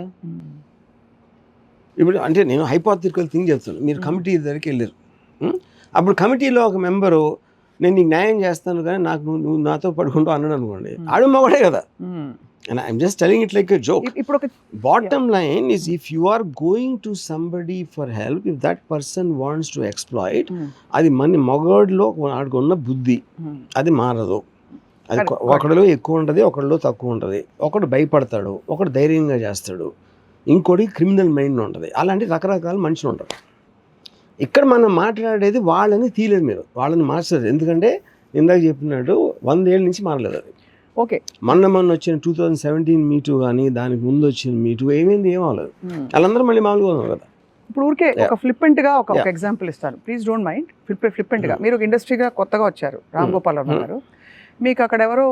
ఇప్పుడు అంటే నేను హైపోథెటికల్ థింగ్ చెప్తాను. మీరు కమిటీ దగ్గరికి వెళ్ళారు, అప్పుడు కమిటీలో ఒక మెంబరు నేను నీకు న్యాయం చేస్తాను కానీ నువ్వు నాతో పడుకుంటూ అన్నాడు అనుకోండి, ఆడు మగడే కదా. And I'm just telling it like a joke. Bottom line is, if you are going to somebody for help, if that person wants to exploit, అది మగవాడిలో వాడికి ఉన్న బుద్ధి అది మారదు. అది ఒకడిలో ఎక్కువ ఉంటుంది, ఒకడిలో తక్కువ ఉంటుంది. ఒకడు భయపడతాడు, ఒకడు ధైర్యంగా చేస్తాడు, ఇంకోటి క్రిమినల్ మైండ్ ఉంటుంది. అలాంటి రకరకాల మనుషులు ఉంటారు. ఇక్కడ మనం మాట్లాడేది వాళ్ళని తీయలేదు, మీరు వాళ్ళని మార్చలేదు. ఎందుకంటే ఇందాక చెప్పినట్టు 100 ఏళ్ళ నుంచి మారలేదు అది. ఓకే, మొన్న వచ్చిన 2017 మీటూ కానీ దానికి ముందు వచ్చిన మీటూ ఏమైంది, ఏం అవ్వలేదు. వాళ్ళందరూ మళ్ళీ మామూలుగా ఉన్నారు కదా. ఇప్పుడు ఊరికే ఒక ఫ్లిప్పెంట్గా ఒక ఎగ్జాంపుల్ ఇస్తాను, ప్లీజ్ డోంట్ మైండ్. ఫ్లిప్పెంట్గా మీరు ఒక ఇండస్ట్రీగా కొత్తగా వచ్చారు, రామ్ గోపాల్ వర్మ గారు. మీకు అక్కడ ఎవరో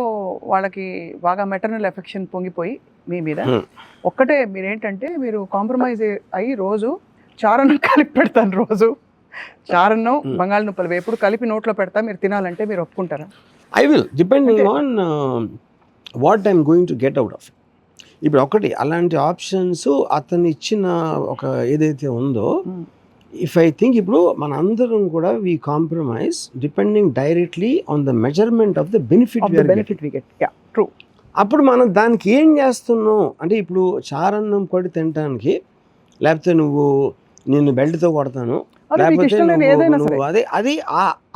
వాళ్ళకి బాగా మెటర్నల్ ఎఫెక్షన్ పొంగిపోయి మీ మీద ఒక్కటే మీరేంటంటే మీరు కాంప్రమైజ్ అయ్యి రోజు చారన్నం కలిపి పెడతాను, రోజు చారన్నం బంగాళదుంపలు వేపుడు కలిపి నోట్లో పెడతా, మీరు తినాలంటే మీరు ఒప్పుకుంటారా? I will, depending on what I'm going to get out of. ఇప్పుడు ఒకటి అలాంటి ఆప్షన్స్ అతను ఇచ్చిన ఒక ఏదైతే ఉందో, ఇఫ్ ఐ థింక్ ఇప్పుడు మన అందరం కూడా we compromise depending directly on the measurement of the benefit we get. True. అప్పుడు మనం దానికి ఏం చేస్తున్నాం అంటే, ఇప్పుడు చారన్నం కొడి తినడానికి, లేకపోతే నేను బెల్ట్తో కొడతాను, లేకపోతే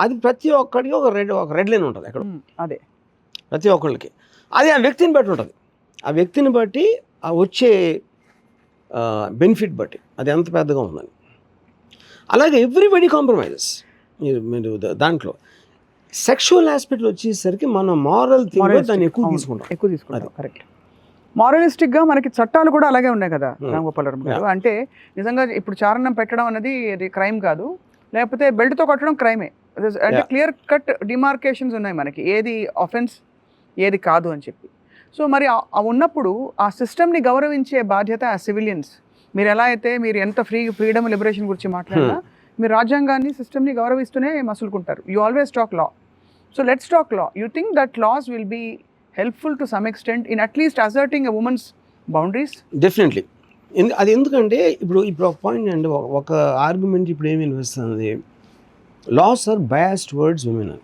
అది ప్రతి ఒక్కడికి ఒక రెడ్ లైన్ ఉంటుంది ఎక్కడ, అదే ప్రతి ఒక్కళ్ళకి. అది ఆ వ్యక్తిని బట్టి ఉంటుంది, ఆ వ్యక్తిని బట్టి ఆ వచ్చే బెనిఫిట్ బట్టి అది ఎంత పెద్దగా ఉందని. అలాగే ఎవ్రీబడి కాంప్రమైజెస్. మీరు దాంట్లో సెక్షువల్ ఆస్పెక్ట్ వచ్చేసరికి మన మారల్ థింగ్ దాన్ని ఎక్కువ తీసుకుంటాం. కరెక్ట్. మారలిస్టిక్గా మనకి చట్టాలు కూడా అలాగే ఉన్నాయి కదా రామగోపాలవరం గారు. అంటే నిజంగా ఇప్పుడు చారణం పెట్టడం అనేది అది క్రైమ్ కాదు, లేకపోతే బెల్ట్తో కొట్టడం క్రైమే. అంటే క్లియర్ కట్ డిమార్కేషన్స్ ఉన్నాయి మనకి, ఏది ఆఫెన్స్ ఏది కాదు అని చెప్పి. సో మరి ఉన్నప్పుడు ఆ సిస్టమ్ని గౌరవించే బాధ్యత ఆ సివిలియన్స్. మీరు ఎలా అయితే మీరు ఎంత ఫ్రీడమ్ లిబరేషన్ గురించి మాట్లాడినా మీరు రాజ్యాంగాన్ని సిస్టమ్ని గౌరవిస్తూనే మసులుకుంటారు. You always talk law. So let's talk law. You think that laws will be helpful to some extent in at least asserting a woman's boundaries? Definitely. అది ఎందుకంటే ఇప్పుడు ఒక పాయింట్ అండి, ఒక ఆర్గ్యుమెంట్ ఇప్పుడు ఏమి వినిపిస్తుంది, laws are biased words women అని.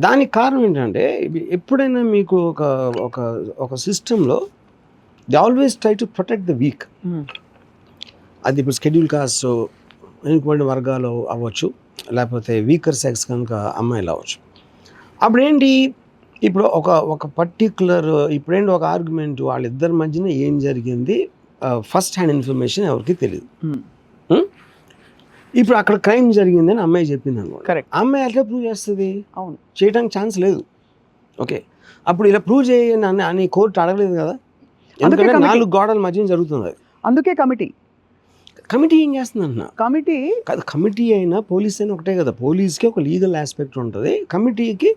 దానికి కారణం ఏంటంటే ఎప్పుడైనా మీకు ఒక సిస్టంలో they always try to protect the weak. అది ఇప్పుడు షెడ్యూల్ కాస్ట్ వెనుకబడిన వర్గాలు అవ్వచ్చు, లేకపోతే వీకర్ సెక్స్ కనుక అమ్మాయిలు అవ్వచ్చు. అప్పుడేంటి, ఇప్పుడు ఒక పర్టిక్యులర్ ఇప్పుడేంటి ఒక ఆర్గ్యుమెంట్, వాళ్ళిద్దరి మధ్యన ఏం జరిగింది ఫస్ట్ హ్యాండ్ ఇన్ఫర్మేషన్ ఎవరికి తెలియదు. ఇప్పుడు అక్కడ క్రైమ్ జరిగిందని అమ్మాయి చెప్పింది అనుకోండి, కరెక్ట్. అమ్మాయి ఎట్లా ప్రూవ్ చేస్తుంది? అవును, చేయడానికి ఛాన్స్ లేదు. ఓకే, అప్పుడు ఇలా ప్రూవ్ చేయని అని కోర్టు అడగలేదు కదా, ఎందుకంటే 4 గోడల మధ్యన జరుగుతుంది అది. అందుకే కమిటీ ఏం చేస్తుంది అంటున్నా, కమిటీ అయినా పోలీస్ అయినా ఒకటే కదా. పోలీస్కి ఒక లీగల్ ఆస్పెక్ట్ ఉంటుంది, కమిటీకి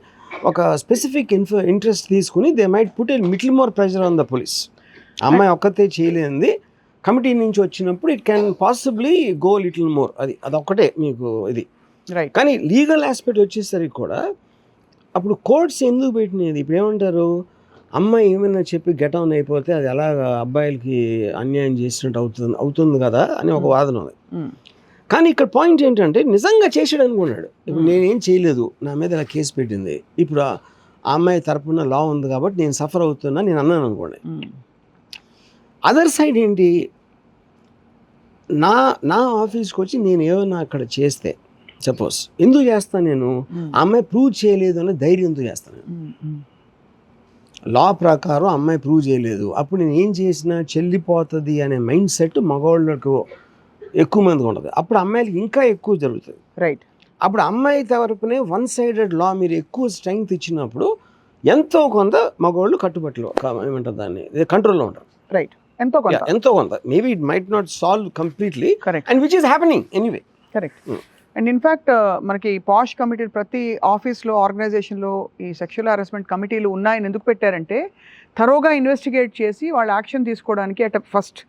ఒక స్పెసిఫిక్ ఇంట్రెస్ట్ తీసుకుని they might put a little more pressure on the police. అమ్మాయి ఒక్కతే చేయలేనిది కమిటీ నుంచి వచ్చినప్పుడు it can possibly go little more. అదొక్కటే మీకు ఇది రైట్. కానీ లీగల్ ఆస్పెక్ట్ వచ్చేసరికి కూడా అప్పుడు కోర్ట్స్ ఎందుకు పెట్టినది, ఇప్పుడు ఏమంటారు, అమ్మాయి ఏమైనా చెప్పి గెట్ ఆన్ అయిపోతే అది ఎలాగా అబ్బాయిలకి అన్యాయం చేసినట్టు అవుతుంది కదా అని ఒక వాదన ఉంది. కానీ ఇక్కడ పాయింట్ ఏంటంటే నిజంగా చేసాడు అనుకున్నాడు. ఇప్పుడు నేనేం చేయలేదు, నా మీద ఇలా కేసు పెట్టింది, ఇప్పుడు ఆ అమ్మాయి తరపున లా ఉంది కాబట్టి నేను సఫర్ అవుతున్నా నేను అన్నాను అనుకోండి. అదర్ సైడ్ ఏంటి, నా ఆఫీస్కి వచ్చి నేను ఏమైనా అక్కడ చేస్తే సపోజ్ ఎందుకు చేస్తాను నేను, ఆ అమ్మాయి ప్రూవ్ చేయలేదు అనే ధైర్యంతో చేస్తాను. లా ప్రకారం అమ్మాయి ప్రూవ్ చేయలేదు, అప్పుడు నేను ఏం చేసినా చెల్లిపోతుంది అనే మైండ్ సెట్ మగవాళ్ళకు ఎక్కువ మందికి ఉంటుంది. అప్పుడు అమ్మాయిలకి ఇంకా ఎక్కువ జరుగుతుంది. రైట్. అప్పుడు అమ్మాయి తరపునే వన్ సైడెడ్ లా మీరు ఎక్కువ స్ట్రెంగ్త్ ఇచ్చినప్పుడు ఎంతో కొంత మగవాళ్ళు కట్టుబట్టలు ఏమంటారు దాన్ని కంట్రోల్లో ఉంటారు. రైట్. ఎంతో కొంత maybe it might not solve completely, and which is happening anyway. Correct. And in fact మనకి పాష్ కమిటీ ప్రతి ఆఫీస్లో ఆర్గనైజేషన్లో ఈ సెక్షువల్ హరాస్మెంట్ కమిటీలు ఉన్నాయని ఎందుకు పెట్టారంటే థరోగా ఇన్వెస్టిగేట్ చేసి వాళ్ళు యాక్షన్ తీసుకోవడానికి at first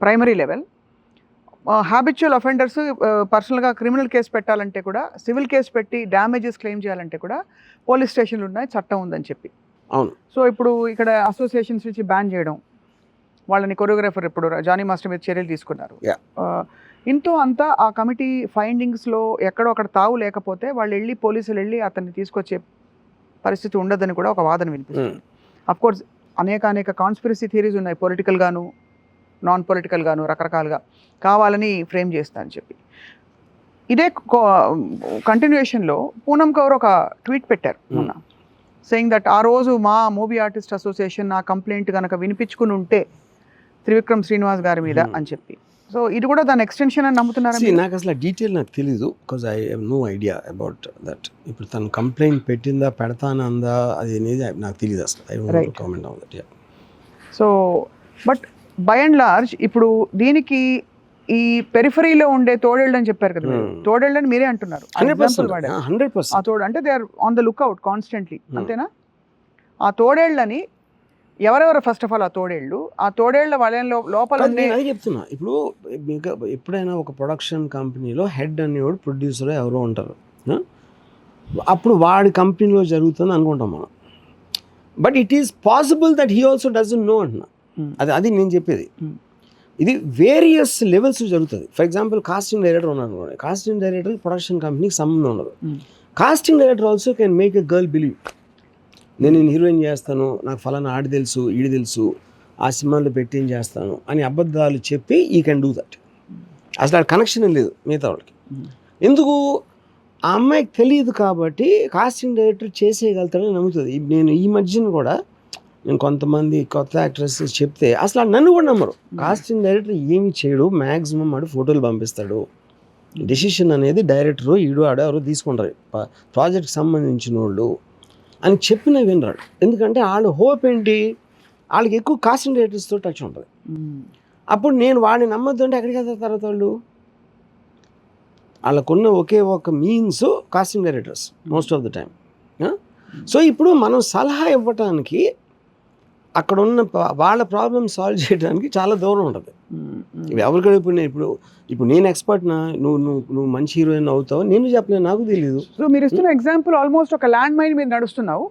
primary level. Habitual offenders పర్సనల్గా క్రిమినల్ కేసు పెట్టాలంటే కూడా, సివిల్ కేసు పెట్టి డ్యామేజెస్ క్లెయిమ్ చేయాలంటే కూడా పోలీస్ స్టేషన్లు ఉన్నాయి, చట్టం ఉందని చెప్పి. అవును. సో ఇప్పుడు ఇక్కడ అసోసియేషన్స్ నుంచి బ్యాన్ చేయడం, వాళ్ళని కొరియోగ్రాఫర్ ఇప్పుడు జానీ మాస్టర్ మీద చర్యలు తీసుకున్నారు. ఇంతో అంతా ఆ కమిటీ ఫైండింగ్స్లో ఎక్కడో అక్కడ తావు లేకపోతే వాళ్ళు వెళ్ళి పోలీసులు వెళ్ళి అతన్ని తీసుకొచ్చే పరిస్థితి ఉండదని కూడా ఒక వాదన వినిపిస్తుంది. అఫ్కోర్స్ అనేక కాన్స్పిరసీ థియరీస్ ఉన్నాయి, పొలిటికల్గాను నాన్ పొలిటికల్గాను రకరకాలుగా కావాలని ఫ్రేమ్ చేస్తా అని చెప్పి. ఇదే కంటిన్యూషన్లో పూనం కౌర్ ఒక ట్వీట్ పెట్టారు మొన్న, సెయింగ్ దట్ ఆ రోజు మా మూవీ ఆర్టిస్ట్ అసోసియేషన్ నా కంప్లైంట్ కనుక వినిపించుకుని ఉంటే త్రివిక్రమ్ శ్రీనివాస్ గారి మీద అని చెప్పి. సో ఇది కూడా దాని ఎక్స్టెన్షన్ అని నమ్ముతున్నారు? నాకు అసలు డీటెయిల్ నాకు తెలీదు, because I have no idea about that. ఇప్పుడు తను కంప్లైంట్ పెట్టిందా పెడతానందా అది అనేది నాకు తెలియదు అసలు. I don't comment on that. So but by and large ఇప్పుడు దీనికి ఈ పెరిఫరీలో ఉండే తోడేళ్ళు అని చెప్పారు కదా, తోడేళ్ళు అని మీరే అంటున్నారు. 100%. ఆ తోడు అంటే they are on the lookout constantly, అంతేనా? ఆ తోడేళ్ళని ఎవరెవరు ఫస్ట్ ఆఫ్ ఆల్ ఆ తోడేళ్ల వలయంలో లోపల అది చెప్తున్నా. ఇప్పుడు ఎప్పుడైనా ఒక ప్రొడక్షన్ కంపెనీలో హెడ్ అనేవాడు ప్రొడ్యూసర్ ఎవరో ఉంటారు, అప్పుడు వాడి కంపెనీలో జరుగుతుంది అనుకుంటాం మనం. But it is possible that he also doesn't know అంటున్నా. అది నేను చెప్పేది. ఇది వేరియస్ లెవెల్స్ జరుగుతుంది. ఫర్ ఎగ్జాంపుల్ కాస్టింగ్ డైరెక్టర్ ఉన్నారు అనుకోండి, కాస్టింగ్ డైరెక్టర్ ప్రొడక్షన్ కంపెనీకి సంబంధం ఉండదు. Casting director also can make a girl believe నేను హీరోయిన్ చేస్తాను, నాకు ఫలానా ఆడి తెలుసు ఈడి తెలుసు, ఆ సినిమాలో పెట్టేం చేస్తాను అని అబద్ధాలు చెప్పి ఈ కెన్ డూ దట్. అసలు ఆ కనెక్షన్ లేదు మిగతా వాళ్ళకి. ఎందుకు? ఆ అమ్మాయికి తెలియదు కాబట్టి కాస్టింగ్ డైరెక్టర్ చేసేయగలుగుతాడని నమ్ముతుంది. నేను ఈ మధ్యన కూడా నేను కొంతమంది కొత్త యాక్ట్రెసెస్ చెప్తే అసలు నన్ను కూడా నమ్మరు. కాస్టింగ్ డైరెక్టర్ ఏమి చేయడు, మ్యాక్సిమం ఆడు ఫోటోలు పంపిస్తాడు, డెసిషన్ అనేది డైరెక్టరు ఈడు ఆడెవరు తీసుకుంటారు ప్రాజెక్ట్కి సంబంధించిన వాళ్ళు అని చెప్పిన వినరాడు. ఎందుకంటే వాళ్ళ హోప్ ఏంటి, వాళ్ళకి ఎక్కువ కాస్టింగ్ డైరెక్టర్స్తో టచ్ ఉంటుంది. అప్పుడు నేను వాడిని నమ్మద్దు అంటే ఎక్కడికి వెళ్తారు తర్వాత వాళ్ళు? వాళ్ళకున్న ఒకే ఒక means casting directors most of the time. So ఇప్పుడు మనం సలహా ఇవ్వటానికి అక్కడ ఉన్న వాళ్ళ ప్రాబ్లమ్ సాల్వ్ చేయడానికి చాలా దూరం ఉంటుంది. ఎవరికైనా ఇప్పుడు నేను ఎక్స్పర్ట్నా, నువ్వు మంచి హీరోయిన్ అవుతావు నేను చెప్పలేను, నాకు తెలియదు. సో మీరు ఇస్తున్న ఎగ్జాంపుల్ ఆల్మోస్ట్ ఒక ల్యాండ్ మైన్ మీద నడుస్తున్నావు.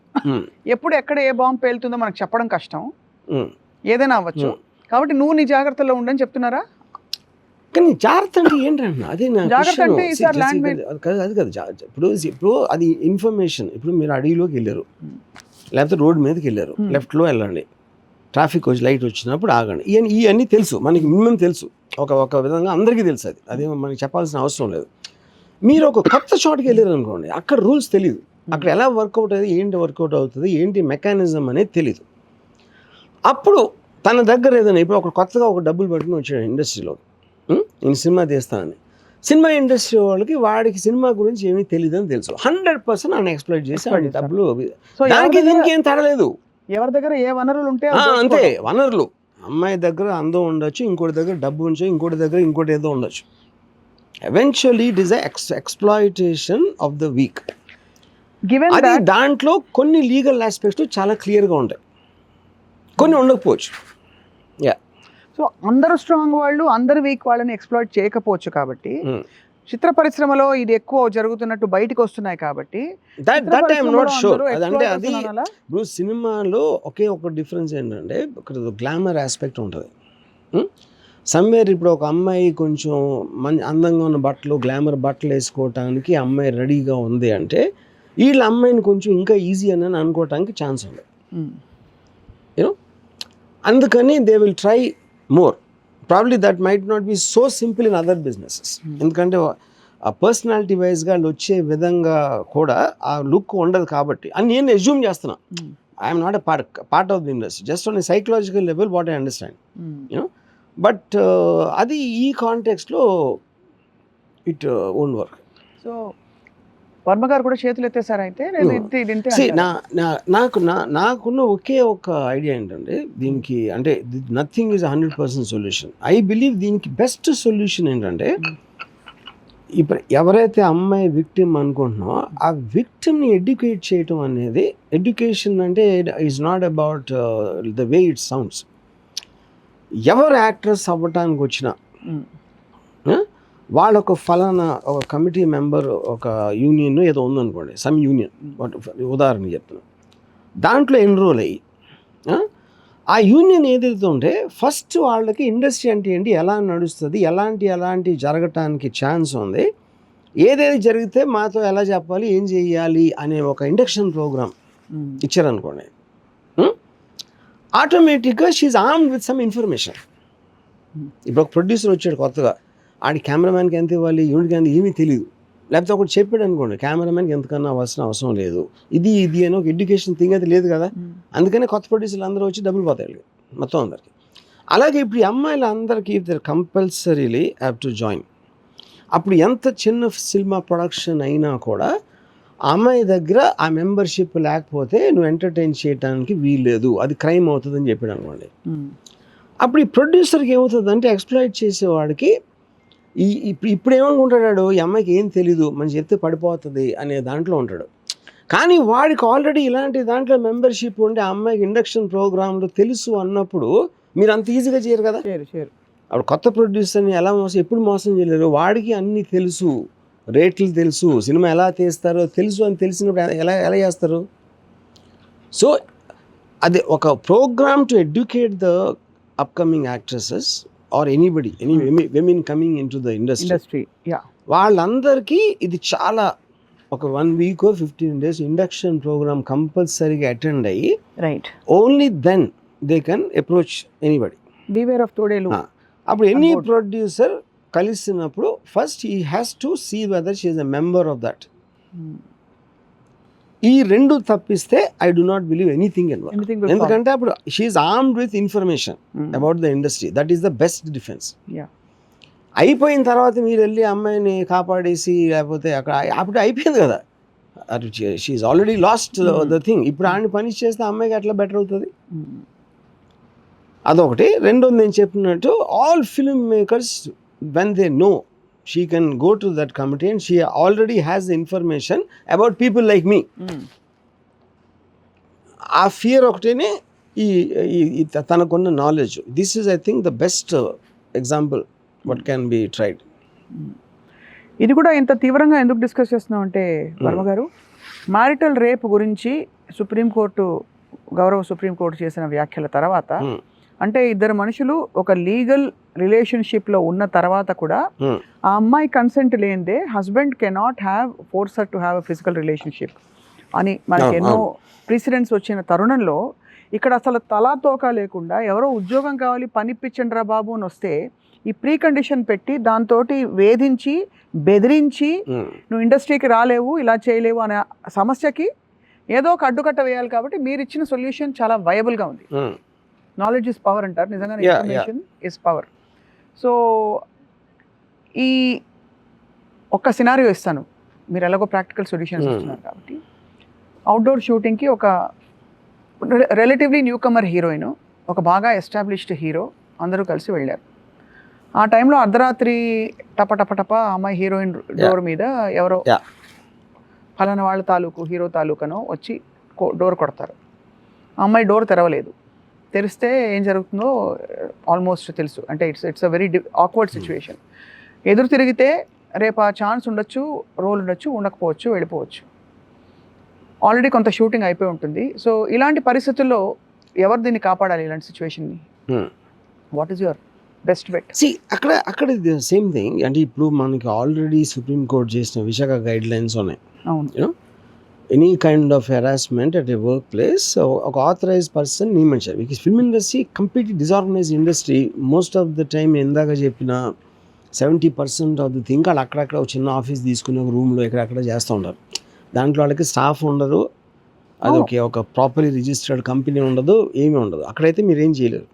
ఎప్పుడు ఎక్కడ ఏ బాంబు పేలుతుందో మనకు చెప్పడం కష్టం, ఏదైనా అవ్వచ్చు. కాబట్టి నువ్వు నీ జాగ్రత్తలో ఉండని చెప్తున్నారా? కానీ జాగ్రత్త అంటే ఏంటంటే అదే జాగ్రత్త అంటే అది కదా. ఇప్పుడు అది ఇన్ఫర్మేషన్. ఇప్పుడు మీరు అడవిలోకి వెళ్ళారు, లేకపోతే రోడ్డు మీదకి వెళ్ళారు, లెఫ్ట్లో వెళ్ళండి, ట్రాఫిక్ వచ్చి లైట్ వచ్చినప్పుడు ఆగండి, ఇవన్నీ తెలుసు మనకి, మినిమం తెలుసు, ఒక విధంగా అందరికీ తెలుసు. అది మనకి చెప్పాల్సిన అవసరం లేదు. మీరు ఒక కొత్త చోటుకి వెళ్ళారు అనుకోండి, అక్కడ రూల్స్ తెలియదు, అక్కడ ఎలా వర్కౌట్ అవుతుంది, ఏంటి వర్కౌట్ అవుతుంది, ఏంటి మెకానిజం అనేది తెలీదు. అప్పుడు తన దగ్గర ఏదైనా ఇప్పుడు ఒక కొత్తగా ఒక డబ్బులు పట్టుకుని వచ్చాడు ఇండస్ట్రీలో, నేను సినిమా తీస్తానని. సినిమా ఇండస్ట్రీ వాళ్ళకి వాడికి సినిమా గురించి ఏమీ తెలియదు అని తెలుసు. 100% ఆయన ఎక్స్ప్లోర్ చేసి వాడి డబ్బులు, దానికి దీనికి ఏం తడలేదు. ఎవరి దగ్గర ఏ వనరులు ఉంటే అంతే వనరులు. అమ్మాయి దగ్గర అందం ఉండొచ్చు, ఇంకోటి దగ్గర డబ్బు ఉండొచ్చు, ఇంకోటి దగ్గర ఇంకోటి ఏదో ఉండొచ్చు. Eventually it is exploitation of the weak. అది దాంట్లో కొన్ని లీగల్ ఆస్పెక్ట్స్ చాలా క్లియర్గా ఉంటాయి, కొన్ని ఉండకపోవచ్చు. సో అందరూ స్ట్రాంగ్ వాళ్ళు అందరు వీక్ వాళ్ళని ఎక్స్ప్లాయిట్ చేయకపోవచ్చు. కాబట్టి చిత్ర పరిశ్రమలో ఇది ఎక్కువ జరుగుతున్నట్టు బయటకు వస్తున్నాయి. కాబట్టి అంటే అది ఇప్పుడు సినిమాలో ఒకే ఒక డిఫరెన్స్ ఏంటంటే ఒక గ్లామర్ ఆస్పెక్ట్ ఉంటుంది. సమ్వేర్ ఇప్పుడు ఒక అమ్మాయి కొంచెం అందంగా ఉన్న బట్టలు, గ్లామర్ బట్టలు వేసుకోవటానికి అమ్మాయి రెడీగా ఉంది అంటే వీళ్ళ అమ్మాయిని కొంచెం ఇంకా ఈజీ అని అనుకోవటానికి ఛాన్స్ ఉంది. యూనో, అందుకని they will try more. Probably that might not be so simple in other businesses. ఎందుకంటే ఆ పర్సనాలిటీ వైజ్గా వచ్చే విధంగా కూడా ఆ లుక్ ఉండదు కాబట్టి అని నేను అజ్యూమ్ చేస్తున్నా. I'm not a part of the industry, just on a psychological level what I understand, you know. But అది ఈ కాంటెక్స్లో it won't work. So Varma గారు కూడా చేతులు ఎత్తేసారు అయితే. నాకున్న ఒకే ఒక ఐడియా ఏంటంటే దీనికి, అంటే nothing is 100% solution. I believe దీనికి బెస్ట్ సొల్యూషన్ ఏంటంటే ఇప్పుడు ఎవరైతే అమ్మాయి విక్టిమ్ అనుకుంటున్నామో ఆ విక్టిమ్ని ఎడ్యుకేట్ చేయటం అనేది. ఎడ్యుకేషన్ అంటే is not about the way it sounds. ఎవరు యాక్ట్రెస్ అవ్వటానికి వచ్చినా వాళ్ళ ఒక ఫలానా ఒక కమిటీ మెంబర్, ఒక యూనియన్ ఏదో ఉందనుకోండి, సమ్ యూనియన్ ఉదాహరణ చెప్తున్నాను, దాంట్లో ఎన్రోల్ అయ్యి ఆ యూనియన్ ఏదైతే ఉంటే ఫస్ట్ వాళ్ళకి ఇండస్ట్రీ అంటే ఏంటి, ఎలా నడుస్తుంది, ఎలాంటి జరగటానికి ఛాన్స్ ఉంది, ఏదేది జరిగితే మాతో ఎలా చెప్పాలి, ఏం చేయాలి అనే ఒక ఇండక్షన్ ప్రోగ్రామ్ ఇచ్చారనుకోండి, ఆటోమేటిక్గా she armed with some information. ఇప్పుడు ఒక ప్రొడ్యూసర్ వచ్చాడు కొత్తగా, ఆడి కెమెరామ్యాన్కి ఎంత ఇవ్వాలి, యూనిట్కి ఎంత ఏమీ తెలియదు, లేకపోతే ఒకటి చెప్పాడు అనుకోండి, కెమెరామ్యాన్కి ఎంతకన్నా అవసరం లేదు, ఇది అని ఒక ఎడ్యుకేషన్ థింగ్ అయితే లేదు కదా. అందుకనే కొత్త ప్రొడ్యూసర్లు అందరూ వచ్చి డబ్బులు పోతాయి మొత్తం అందరికి. అలాగే ఇప్పుడు ఈ అమ్మాయిలు అందరికీ కంపల్సరీలీ హ్యావ్ టు జాయిన్. అప్పుడు ఎంత చిన్న సినిమా ప్రొడక్షన్ అయినా కూడా ఆ అమ్మాయి దగ్గర ఆ మెంబర్షిప్ లేకపోతే నువ్వు ఎంటర్టైన్ చేయడానికి వీల్లేదు, అది క్రైమ్ అవుతుందని చెప్పాడు అనుకోండి. అప్పుడు ఈ ప్రొడ్యూసర్కి ఏమవుతుందంటే ఎక్స్ప్లాయిట్ చేసేవాడికి ఇప్పుడు ఏమనుకుంటాడు, ఈ అమ్మాయికి ఏం తెలీదు, మనం చెప్తే పడిపోతుంది అనే దాంట్లో ఉంటాడు. కానీ వాడికి ఆల్రెడీ ఇలాంటి దాంట్లో మెంబర్షిప్ ఉండి ఆ అమ్మాయికి ఇండక్షన్ ప్రోగ్రాంలో తెలుసు అన్నప్పుడు మీరు అంత ఈజీగా చేయరు కదా. అప్పుడు కొత్త ప్రొడ్యూసర్ని ఎలా ఎప్పుడు మోసం చేయలేరు, వాడికి అన్నీ తెలుసు, రేట్లు తెలుసు, సినిమా ఎలా తీస్తారో తెలుసు అని తెలిసినప్పుడు ఎలా చేస్తారు. సో అది ఒక programme to educate the upcoming actresses or anybody, any women coming into the industry. Yeah, వాళ్ళందరికీ ఇది చాలా ఒక 1 week or 15 days induction program కంపల్సరీగా అటెండ్ అయ్యి, right, only then they can approach anybody. Beware of తోడేలు. అప్పుడు ఎనీ ప్రొడ్యూసర్ కలిసినప్పుడు first he has to see whether she is a member of that. ఈ రెండు తప్పిస్తే I do not believe anything in work. ఎందుకంటే అప్పుడు she armed with information about the industry, that is the best defence. అయిపోయిన తర్వాత మీరు వెళ్ళి అమ్మాయిని కాపాడేసి లేకపోతే అప్పుడు అయిపోయింది కదా, she already lost the thing. ఇప్పుడు ఆయన పని చేస్తే అమ్మాయికి ఎట్లా బెటర్ అవుతుంది. అదొకటి. రెండోది నేను చెప్పినట్టు all film makers when they know she can go to that committee and she already has the information about people like me. ఆ ఫియర్ ఒకటేనే ఈ తనకున్న knowledge. This is I think the best example what can be tried. ఇది కూడా ఇంత తీవ్రంగా ఎందుకు discuss చేస్తున్నాం అంటే వర్మ గారు, మ్యారిటల్ రేప్ గురించి సుప్రీంకోర్టు గౌరవ సుప్రీంకోర్టు చేసిన వ్యాఖ్యల తర్వాత, అంటే ఇద్దరు మనుషులు ఒక లీగల్ రిలేషన్షిప్లో ఉన్న తర్వాత కూడా ఆ అమ్మాయి కన్సెంట్ లేనిదే husband cannot have force her to have a physical relationship అని మనకి ఎన్నో ప్రిసిడెంట్స్ వచ్చిన తరుణంలో ఇక్కడ అసలు తలా తోక లేకుండా ఎవరో ఉద్యోగం కావాలి పనిప్పించండి రా బాబు అని వస్తే ఈ ప్రీ కండిషన్ పెట్టి దాంతో వేధించి బెదిరించి నువ్వు ఇండస్ట్రీకి రాలేవు ఇలా చేయలేవు అనే సమస్యకి ఏదో ఒక అడ్డుకట్ట వేయాలి. కాబట్టి మీరు ఇచ్చిన సొల్యూషన్ చాలా వయబుల్గా ఉంది. నాలెడ్జ్ ఇస్ పవర్ అంటారు, నిజంగానే ఇన్ఫర్మేషన్ ఇస్ పవర్. సో ఈ ఒక్క సినారియో ఇస్తాను, మీరు ఎలాగో ప్రాక్టికల్ సొల్యూషన్స్ ఇస్తున్నారు కాబట్టి. అవుట్డోర్ షూటింగ్కి ఒక రిలేటివ్లీ న్యూ కమర్ హీరోయిన్, ఒక బాగా ఎస్టాబ్లిష్డ్ హీరో అందరూ కలిసి వెళ్ళారు. ఆ టైంలో అర్ధరాత్రి టప అమ్మాయి హీరోయిన్ డోర్ మీద ఎవరో ఫలానా వాళ్ళ తాలూకు హీరో తాలూకనో వచ్చి డోర్ కొడతారు. ఆ అమ్మాయి డోర్ తెరవలేదు. తెరిస్తే ఏం జరుగుతుందో ఆల్మోస్ట్ తెలుసు. అంటే it's a very awkward situation. ఎదురు తిరిగితే రేపు ఆ ఛాన్స్ ఉండొచ్చు, రోల్ ఉండొచ్చు, ఉండకపోవచ్చు, వెళ్ళిపోవచ్చు. ఆల్రెడీ కొంత షూటింగ్ అయిపోయి ఉంటుంది. సో ఇలాంటి పరిస్థితుల్లో ఎవరు దీన్ని కాపాడాలి ఇలాంటి సిచ్యువేషన్ని? What is your best bet? అక్కడ సేమ్ థింగ్. అంటే ఇప్పుడు మనకి ఆల్రెడీ సుప్రీంకోర్టు చేసిన విశాఖ గైడ్ లైన్స్ ఉన్నాయి. అవును. Any kind of harassment at a work place ఒక ఆథరైజ్ పర్సన్ నియమించారు. Because film industry completely disorganised industry. Most of the time ఇందాక చెప్పిన 70% ఆఫ్ ది థింగ్ వాళ్ళు అక్కడక్కడ ఒక చిన్న ఆఫీస్ తీసుకుని ఒక రూమ్లో ఎక్కడెక్కడ చేస్తూ ఉంటారు. దాంట్లో వాళ్ళకి స్టాఫ్ ఉండదు, అది ఒక ప్రాపర్లీ రిజిస్టర్డ్ కంపెనీ ఉండదు, ఏమీ ఉండదు. అక్కడైతే మీరు ఏం చేయలేరు.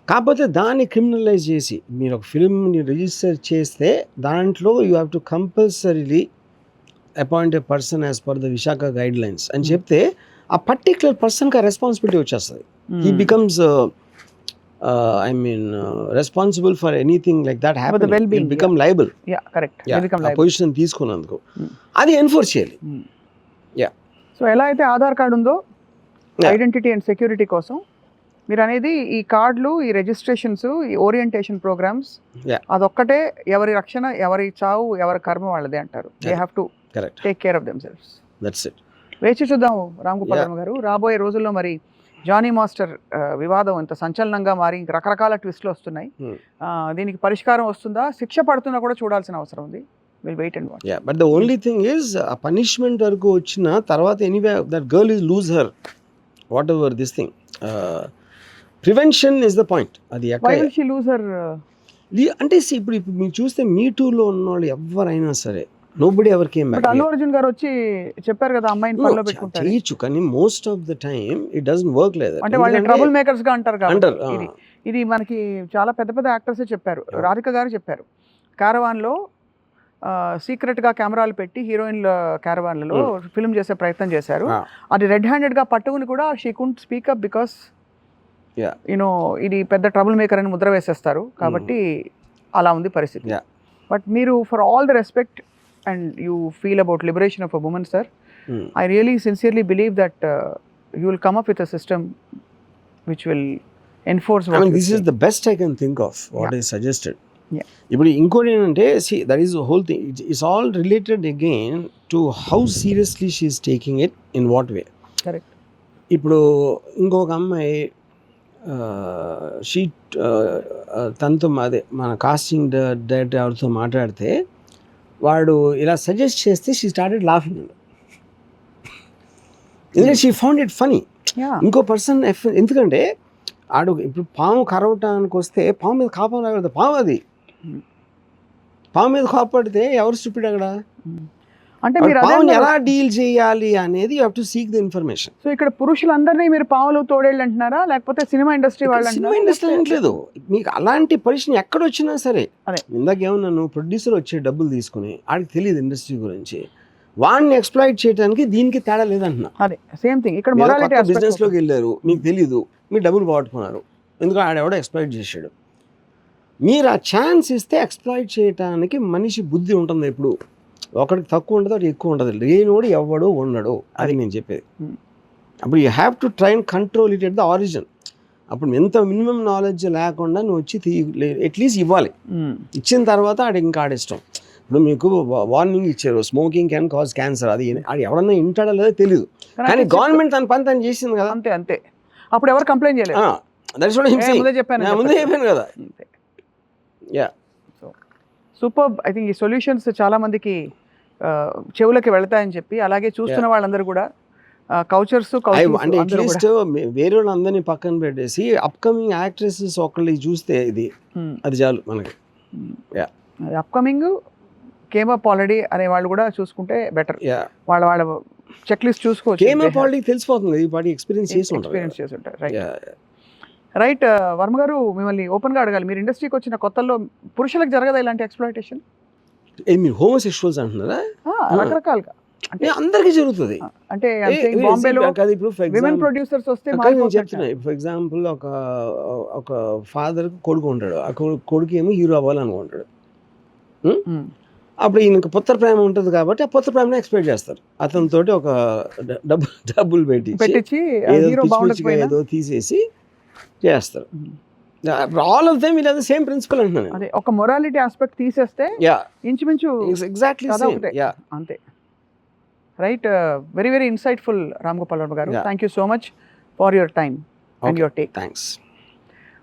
కాకపోతే దాన్ని క్రిమినలైజ్ చేసి మీరు ఒక ఫిల్మ్ని రిజిస్టర్ చేస్తే దాంట్లో you have to compulsorily appoint a person as per the Visakha guide lines అని చెప్తే ఆ పర్టిక్యులర్ పర్సన్కి ఆ రెస్పాన్సిబిలిటీ వచ్చేస్తుంది. He becomes responsible for anything like that happen, will become liable. Position తీసుకున్నందుకు అది ఎన్ఫోర్స్ చేయాలి. సో ఎలా అయితే ఆధార్ కార్డు ఉందో ఐడెంటిటీ అండ్ సెక్యూరిటీ కోసం, మీరు అనేది ఈ కార్డులు, ఈ రిజిస్ట్రేషన్స్, ఈ ఓరియంటేషన్ ప్రోగ్రామ్స్, అదొక్కటే ఎవరి రక్షణ, ఎవరి చావు, ఎవరి కర్మ వాళ్ళదే అంటారు. They have to take care of themselves. That's it. వేచి చూద్దాం రామ్ గోపాల్ వర్మ గారు. రాబోయే రోజుల్లో మరి జానీ మాస్టర్ వివాదం ఇంత సంచలనంగా మారి రకరకాల ట్విస్ట్లు వస్తున్నాయి. దీనికి పరిష్కారం వస్తుందా, శిక్ష పడుతుందా కూడా చూడాల్సిన అవసరం ఉంది. We'll wait and watch. Yeah, but the only thing is a punishment వరకు వచ్చిన తర్వాత anyway that girl is lose her whatever this thing. Prevention is the point. అది Why will she lose her? అంటే ఇప్పుడు మీరు చూస్తే మీ టూలో ఉన్న వాళ్ళు ఎవరైనా సరే nobody ever came back. But Allu Arjun గారు వచ్చి చెప్పారు కదా అమ్మాయిని పనిలో పెట్టుకుంటారు. చేయొచ్చు, కానీ most of the time it doesn't work like that. అంటే వాళ్ళు ట్రబుల్ మేకర్స్ గా అంటారు కాబట్టి ఇది మనకి చాలా పెద్ద పెద్ద యాక్టర్సే చెప్పారు. రాధిక గారు చెప్పారు, క్యారవాన్లో సీక్రెట్గా కెమెరాలు పెట్టి హీరోయిన్ల క్యారవాన్లలో ఫిల్మ్ చేసే ప్రయత్నం చేశారు. అది రెడ్ హ్యాండెడ్గా పట్టుకుని కూడా షీ కుంట్ స్పీకప్ బికాస్ యూనో ఇది పెద్ద ట్రబుల్ మేకర్ అని ముద్ర వేసేస్తారు. కాబట్టి అలా ఉంది పరిస్థితి. బట్ మీరు for all the respect and you feel about liberation of a women, sir, I really sincerely believe that you will come up with a system which will enforce. This is the best I can think of what is suggested. ఇప్పుడు ఇంకోటి ఏంటంటే that is whole thing, it's all related again to how seriously she is taking it, in what way. Correct. ఇప్పుడు ఇంకొక అమ్మాయి తనతో అదే మన casting director ఎవరితో మాట్లాడితే వాడు ఇలా సజెస్ట్ చేస్తే షీ స్టార్టెడ్ లాఫింగ్. ఎందుకంటే షీ ఫౌండ్ ఇట్ ఫనీ. ఇంకో పర్సన్ ఎందుకంటే ఆడు ఇప్పుడు పాము కరవటానికి వస్తే పాము మీద కాపం రాకూడదు. పాము అది పాము మీద కాపాడితే ఎవరు స్టూపిడ్ అక్కడ? అంటే మీరు పాముని ఎలా డీల్ చేయాలి అనేది you have to seek the information. So ఇక్కడ పురుషులందరినీ మీరు పాములు తోడేళ్ళు అంటున్నారా, లేకపోతే సినిమా ఇండస్ట్రీ వాళ్ళు? సినిమా ఇండస్ట్రీ అంటలేదు, మీకు అలాంటి పరిస్థితి ఎక్కడ వచ్చినా సరే. ఇందాక ఏమన్నాను, ప్రొడ్యూసర్ వచ్చే డబ్బులు తీసుకుని ఆడికి తెలియదు ఇండస్ట్రీ గురించి, వాడిని ఎక్స్ప్లాయిట్ చేయడానికి దీనికి తేడా లేదంటున్నా. అదే సేమ్ థింగ్ ఇక్కడ మొరాలిటీ. బిజినెస్ లోకి వెళ్ళారు, మీకు తెలీదు, మీరు డబ్బులు పోగొట్టుకున్నారు, ఎందుకంటే ఆడెవడో ఎక్స్ప్లాయిట్ చేశాడు. మీరు ఆ ఛాన్స్ ఇస్తే ఎక్స్ప్లాయిట్ చేయడానికి మనిషి బుద్ధి ఉంటుంది. ఎప్పుడు ఒకడికి తక్కువ ఉండదు, ఒకటి ఎక్కువ ఉండదు, లేనివాడు ఎవడో ఉండడు, అది నేను చెప్పేది. అప్పుడు you have to try and control it at the origin. అప్పుడు ఎంత మినిమం నాలెడ్జ్ లేకుండా నువ్వు వచ్చి అట్లీస్ట్ ఇవ్వాలి. ఇచ్చిన తర్వాత ఆడ ఇంకా ఆడిష్టం. ఇప్పుడు మీకు వార్నింగ్ ఇచ్చారు, స్మోకింగ్ క్యాన్ కాజ్ క్యాన్సర్, అది ఎవరన్నా వింటాడో లేదో తెలియదు, కానీ గవర్నమెంట్ తన పని తను చేసింది కదా. అంతే అంతే. అప్పుడు ఎవరు కంప్లైంట్ చేయలేదు. ముందే చెప్పాను కదా. సూపర్. ఐ థింక్ ఈ సొల్యూషన్స్ చాలా మందికి చెవులకి వెళ్తాయని చెప్పి, అలాగే చూస్తున్న వాళ్ళందరూ కూడా కౌచర్స్ అంటే అట్లీస్ట్ వేరే వాళ్ళందరినీ పక్కన పెట్టేసి అప్కమింగ్ యాక్ట్రెసెస్ ఒకళ్ళు చూస్తే ఇది అది చాలు మనకి. అప్కమింగ్ కేమ్ అప్ ఆల్రెడీ అనే వాళ్ళు కూడా చూసుకుంటే బెటర్. వాళ్ళ చెక్ లిస్ట్ చూసుకోవచ్చు. కేమ్ అప్ ఆల్రెడీ తెలిసిపోతుంది, ఈ పాటి ఎక్స్పీరియన్స్ చేసి ఉంటారు. రైట్. వర్మ గారు, మిమ్మల్ని ఓపెన్గా అడగాలి. మీరు ఇండస్ట్రీకి వచ్చిన కొత్తల్లో పురుషులకు జరగదా ఇలాంటి ఎక్స్ప్లాయిటేషన్? మీరు హోమోసెక్షువల్స్ అంటున్నారా? రకరకాలుగా అంటే అందరికీ జరుగుతుంది. అంటే బాంబేలో విమెన్ ప్రొడ్యూసర్స్ వస్తే చెప్తున్నా. ఫర్ ఎగ్జాంపుల్ ఒక ఫాదర్ కొడుకు ఉంటాడు, ఆ కొడుకు ఏమో హీరో అవ్వాలనుకుంటాడు. అప్పుడు ఈయనకు పుత్ర ప్రేమ ఉంటుంది కాబట్టి ఆ పుత్ర ప్రేమను ఎక్స్పెక్ట్ చేస్తారు. అతనితోటి ఒక డబ్బులు పెట్టించి ఏదో తీసేసి చేస్తారు. All of them will same principle అంటున్నాను. అదే ఒక మొరాలిటీ ఆస్పెక్ట్ తీసేస్తే ఇంచుమించు ఎగ్జాక్ట్లీ అంతే. Right. Very very insightful Ram Gopal Varma garu. Thank you so much for your time and your take. Thanks.